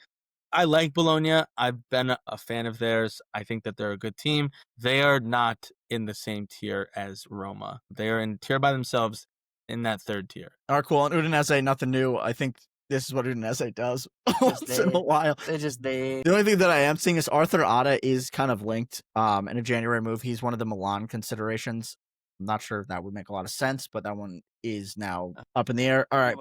I like Bologna. I've been a fan of theirs. I think that they're a good team. They are not in the same tier as Roma. They are in a tier by themselves in that 3rd tier. All right, cool. And Udinese, nothing new. I think this is what Udinese does once in a while. The only thing that I am seeing is Arthur Atta is kind of linked in a January move. He's one of the Milan considerations. I'm not sure if that would make a lot of sense, but that one is now up in the air. All right,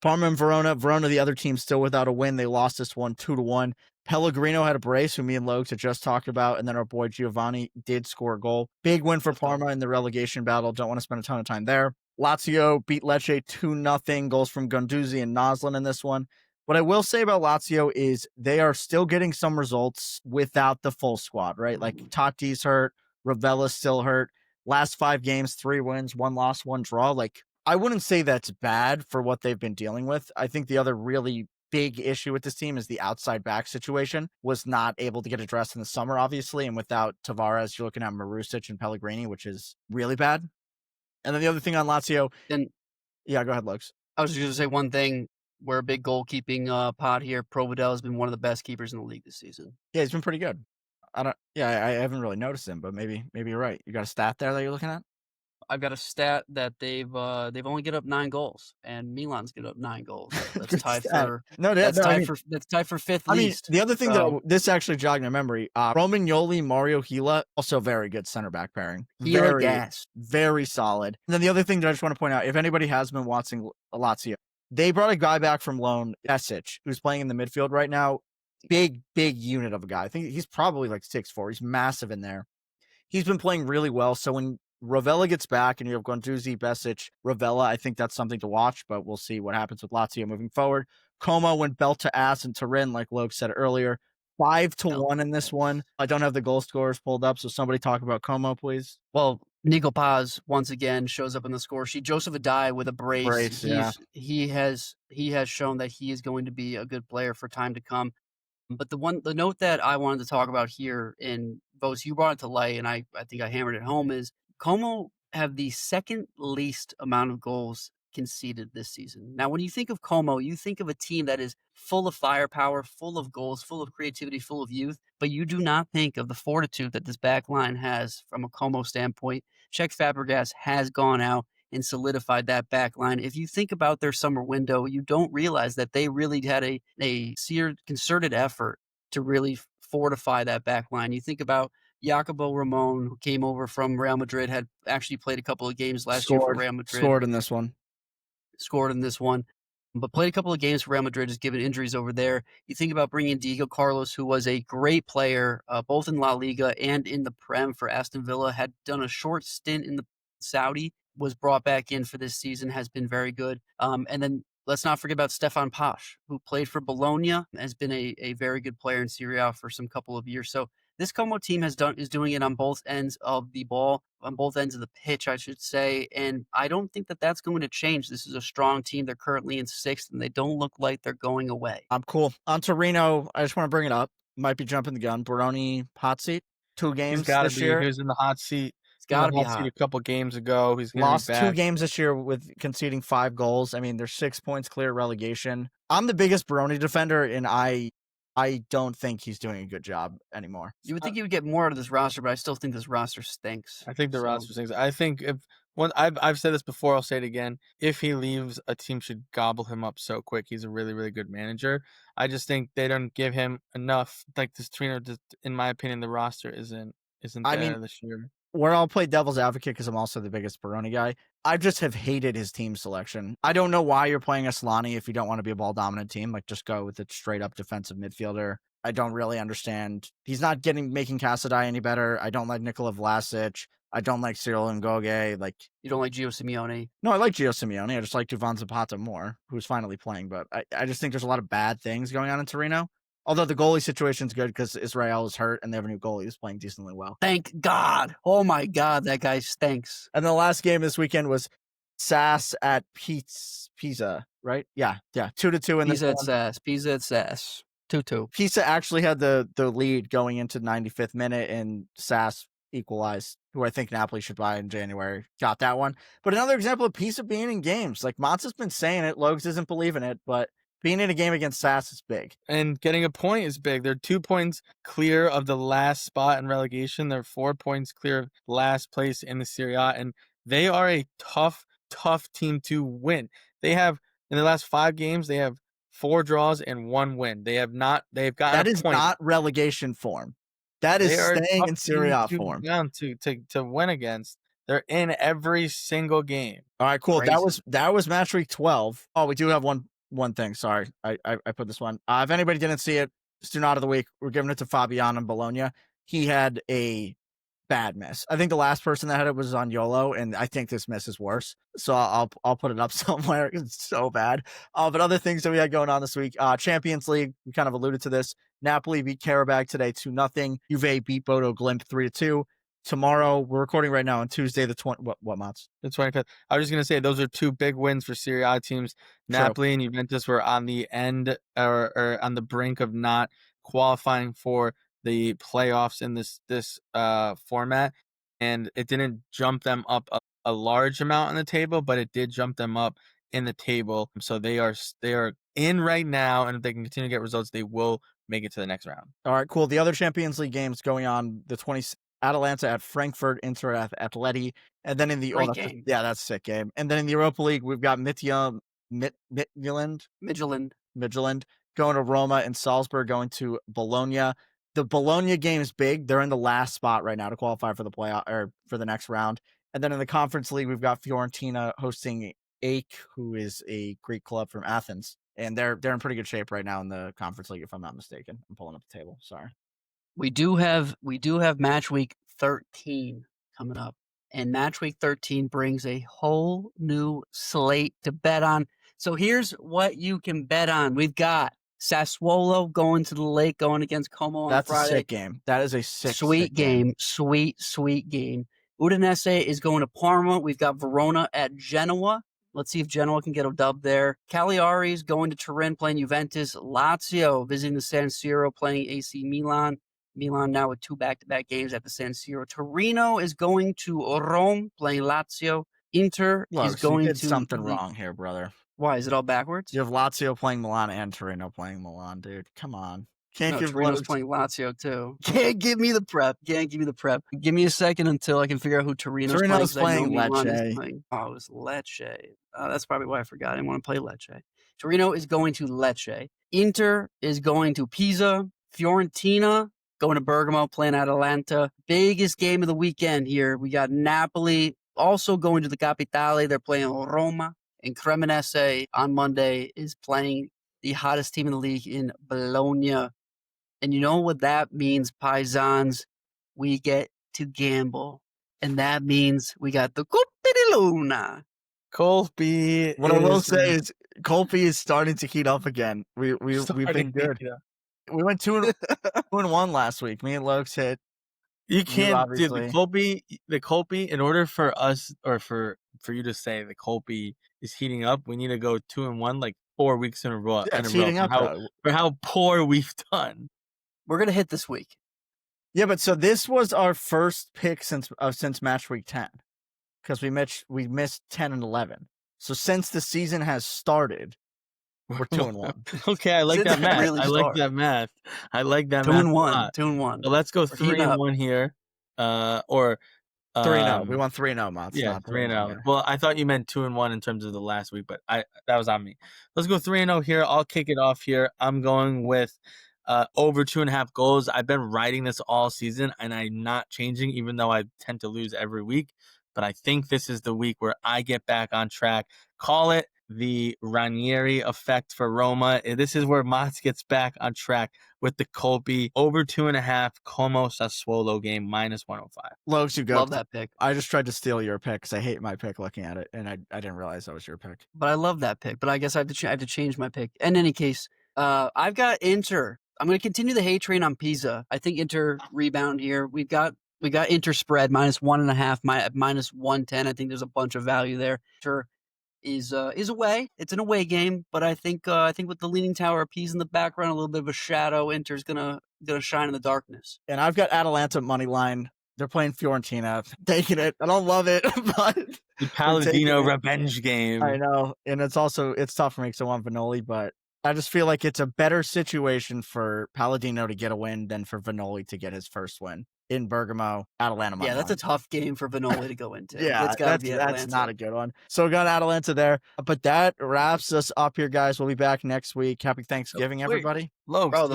Parma and Verona. Verona, the other team, still without a win. They lost this one 2-1. Pellegrino had a brace, who me and Logs had just talked about, and then our boy Giovanni did score a goal. Big win for Parma in the relegation battle. Don't want to spend a ton of time there. Lazio beat Lecce 2-0. Goals from Guendouzi and Noslin in this one. What I will say about Lazio is they are still getting some results without the full squad, right? Like Tati's hurt, Ravella's still hurt. Last 5 games, 3 wins, 1 loss, 1 draw. Like, I wouldn't say that's bad for what they've been dealing with. I think the other really big issue with this team is the outside back situation was not able to get addressed in the summer, obviously. And without Tavares, you're looking at Marusic and Pellegrini, which is really bad. And then the other thing on Lazio. Yeah, go ahead, Lugs. I was just going to say one thing. We're a big goalkeeping pod here. Providel has been one of the best keepers in the league this season. Yeah, he's been pretty good. I haven't really noticed him, but maybe you're right. You got a stat there that you're looking at? I've got a stat that they've only given up 9 goals, and Milan's given up 9 goals. That's tied for that's tied for 5th least. The other thing that this actually jogged my memory, Romagnoli, Mario Gila, also very good center back pairing. Very solid. And then the other thing that I just want to point out, if anybody has been watching Lazio, they brought a guy back from loan, Pesic, who's playing in the midfield right now. Big unit of a guy. I think he's probably like 6'4". He's massive in there. He's been playing really well. So when Ravella gets back and you have Guendouzi, Besic, Ravella, I think that's something to watch, but we'll see what happens with Lazio moving forward. Como went belt to ass in Turin, like Logue said earlier. 5-1 in this one. I don't have the goal scorers pulled up, so somebody talk about Como, please. Well, Nico Paz once again shows up in the score sheet. Joseph Adai with a brace. He has shown that he is going to be a good player for time to come. But the note that I wanted to talk about here, and Vos, you brought it to light, and I think I hammered it home, is Como have the 2nd least amount of goals conceded this season. Now, when you think of Como, you think of a team that is full of firepower, full of goals, full of creativity, full of youth, but you do not think of the fortitude that this back line has from a Como standpoint. Czech Fabregas has gone out and solidified that back line. If you think about their summer window, you don't realize that they really had a concerted effort to really fortify that back line. You think about Jacobo Ramon, who came over from Real Madrid, had actually played a couple of games last year for Real Madrid. Scored in this one. scored in this one, but played a couple of games for Real Madrid, just given injuries over there. You think about bringing in Diego Carlos, who was a great player, both in La Liga and in the Prem for Aston Villa, had done a short stint in the Saudi, was brought back in for this season, has been very good. And then let's not forget about Stefan Pasch, who played for Bologna, has been a very good player in Serie A for some couple of years. So this Como team is doing it on both ends of the ball, on both ends of the pitch, I should say. And I don't think that that's going to change. This is a strong team. They're currently in sixth, and they don't look like they're going away. I'm cool. On Torino, I just want to bring it up. Might be jumping the gun. Baroni hot seat. 2 games this year. He was in the hot seat. It's got to be hot hot. seat a couple games ago. He's lost be back. 2 games this year with conceding 5 goals. I mean, they're 6 points clear relegation. I'm the biggest Baroni defender, and I don't think he's doing a good job anymore. You would think you would get more out of this roster, but I still think this roster stinks. I think the roster stinks. I think I've said this before, I'll say it again. If he leaves, a team should gobble him up so quick. He's a really, really good manager. I just think they don't give him enough. Like this Torino, in my opinion, the roster isn't there this year. Where I'll play devil's advocate because I'm also the biggest Baroni guy. I just have hated his team selection. I don't know why you're playing Aslani if you don't want to be a ball dominant team. Like, just go with a straight up defensive midfielder. I don't really understand. He's not making Casadei any better. I don't like Nikola Vlasic. I don't like Cyril Ngoge. Like, you don't like Gio Simeone? No, I like Gio Simeone. I just like Duvan Zapata more, who's finally playing. But I just think there's a lot of bad things going on in Torino. Although the goalie situation's good because Israel is hurt and they have a new goalie who's playing decently well. Thank God. Oh, my God. That guy stinks. And the last game this weekend was SAS at Pisa, right? Yeah. 2-2 in Pisa at SAS. Pisa at SAS. 2-2. Pisa actually had the lead going into the 95th minute, and SAS equalized, who I think Napoli should buy in January. Got that one. But another example of Pisa being in games. Like, Monza's been saying it. Logs isn't believing it, but being in a game against SAS is big. And getting a point is big. They're 2 points clear of the last spot in relegation. They're 4 points clear of last place in the Serie A. And they are a tough team to win. They have, in the last 5 games, they have 4 draws and 1 win. They've gotten a point. That is not relegation form. That is staying in Serie A form. To win against. They're in every single game. All right, cool. Crazy. That was match week 12. Oh, we do have one thing. Sorry, I put this one. If anybody didn't see it, student out of the week, we're giving it to Fabian in Bologna. He had a bad miss. I think the last person that had it was on YOLO, and I think this miss is worse. So I'll put it up somewhere. It's so bad. But other things that we had going on this week, Champions League, we kind of alluded to this. Napoli beat Karabakh today 2-0. Juve beat Bodo Glimt 3-2. Tomorrow, we're recording right now on Tuesday, the 25th. The 25th. I was just going to say, those are 2 big wins for Serie A teams. True. Napoli and Juventus were on the end or on the brink of not qualifying for the playoffs in this format. And it didn't jump them up a large amount on the table, but it did jump them up in the table. So they are in right now, and if they can continue to get results, they will make it to the next round. All right, cool. The other Champions League games going on, the 20th. Atalanta at Frankfurt, Inter at Atleti, and then in the game. Yeah, that's a sick game. And then in the Europa League, we've got Midtjylland going to Roma, and Salzburg going to Bologna. The Bologna game is big. They're in the last spot right now to qualify for the playoff or for the next round. And then in the Conference League, we've got Fiorentina hosting AEK, who is a Greek club from Athens, and they're in pretty good shape right now in the Conference League, if I'm not mistaken. I'm pulling up the table. Sorry. We do have match week 13 coming up, and match week 13 brings a whole new slate to bet on. So here's what you can bet on. We've got Sassuolo going to the lake, going against Como on Friday. That's a sick game. That is a sweet game. Sweet game. Udinese is going to Parma. We've got Verona at Genoa. Let's see if Genoa can get a dub there. Cagliari is going to Turin, playing Juventus. Lazio visiting the San Siro, playing AC Milan. Milan now with 2 back-to-back games at the San Siro. Torino is going to Rome, playing Lazio. Inter is going you did to something wrong here, brother. Why? Is it all backwards? You have Lazio playing Milan and Torino playing Milan, dude. Come on. Torino's playing Lazio too. Can't give me the prep. Give me a second until I can figure out who Torino's playing Lecce. Oh, it was Lecce. That's probably why I forgot. I didn't want to play Lecce. Torino is going to Lecce. Inter is going to Pisa. Fiorentina going to Bergamo, playing Atalanta. Biggest game of the weekend here. We got Napoli also going to the Capitale. They're playing Roma. And Cremonese on Monday is playing the hottest team in the league in Bologna. And you know what that means, Paisans? We get to gamble. And that means we got the Coppa di Luna. Colby. What I will say is Colby is starting to heat up again. We've been good. We went 2-1 last week. Me and Lokes hit. You can't, dude. obviously. The Colby. In order for us, or for you to say the Colby is heating up, we need to go 2-1 like 4 weeks in a row. Yeah, it's heating up for how poor we've done. We're gonna hit this week. Yeah, but so this was our first pick since match week 10, because we missed 10 and 11. So since the season has started, we're 2-1. Okay, I like that math. Really I like that math. I like that 2-1. 2-1. So let's go 3-1 here. Or 3-0. We won 3-0, Mots. Yeah, 3-0. Well, I thought you meant 2-1 in terms of the last week, but that was on me. Let's go 3-0 here. I'll kick it off here. I'm going with over 2.5 goals. I've been writing this all season, and I'm not changing, even though I tend to lose every week. But I think this is the week where I get back on track. Call it the Ranieri effect for Roma. This is where Mats gets back on track with the Colby over 2.5 Como Sassuolo game -105. Lokes, you go. Love that pick. I just tried to steal your pick because I hate my pick looking at it, and I didn't realize that was your pick. But I love that pick. But I guess I have to change my pick. In any case, I've got Inter. I'm going to continue the hate train on Pisa. I think Inter rebound here. We got Inter spread -1.5, -110. I think there's a bunch of value there. Inter is away. It's an away game, but I think with the leaning tower of Pisa in the background, a little bit of a shadow, Inter's gonna shine in the darkness. And I've got Atalanta money line. They're playing Fiorentina. Taking it. I don't love it, but the Palladino revenge game. I know, and it's tough for me because I want Vanoli, but I just feel like it's a better situation for Palladino to get a win than for Vanoli to get his first win in Bergamo. Atalanta. Yeah, that's a tough game for Vanoli to go into. Yeah, that's not a good one. So we got Atalanta there. But that wraps us up here, guys. We'll be back next week. Happy Thanksgiving, everybody. Low, bro,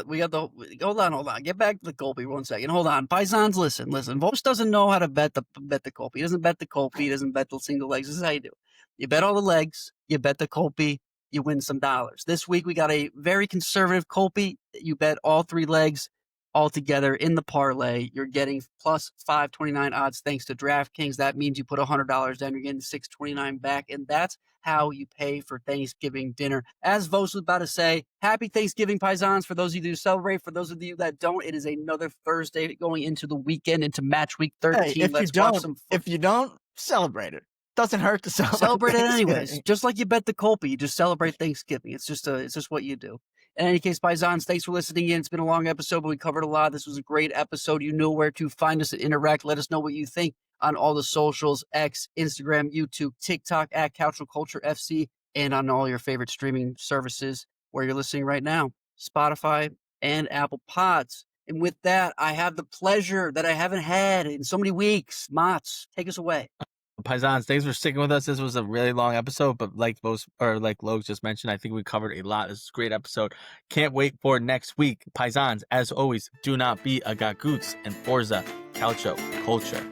we got the hold on. Get back to the Colby 1 second. Hold on. Paisans, listen. Vos doesn't know how to bet the Colby. He doesn't bet the Colby. He doesn't bet the single legs. This is how you do. You bet all the legs. You bet the Colby. You win some dollars. This week we got a very conservative Colby. You bet all 3 legs all together in the parlay. You're getting plus 529 odds thanks to DraftKings. That means you put $100 down, you're getting 629 back, and that's how you pay for Thanksgiving dinner. As Vos was about to say, happy Thanksgiving, Paisans. For those of you who celebrate, for those of you that don't, it is another Thursday going into the weekend, into match week 13. Hey, if you don't celebrate it, doesn't hurt to celebrate it anyways. Just like you bet the Colby, you just celebrate Thanksgiving. It's just what you do. In any case, Paisans, thanks for listening in. It's been a long episode, but we covered a lot. This was a great episode. You know where to find us and interact. Let us know what you think on all the socials: X, Instagram, YouTube, TikTok at Calcio Culture FC, and on all your favorite streaming services where you're listening right now, Spotify and Apple Pods. And with that, I have the pleasure that I haven't had in so many weeks. Mats, take us away. Paisans, thanks for sticking with us. This was a really long episode, but like Logue just mentioned, I think we covered a lot. This is a great episode. Can't wait for next week. Paisans, as always, do not be a gagoots, and Forza Calcio Culture.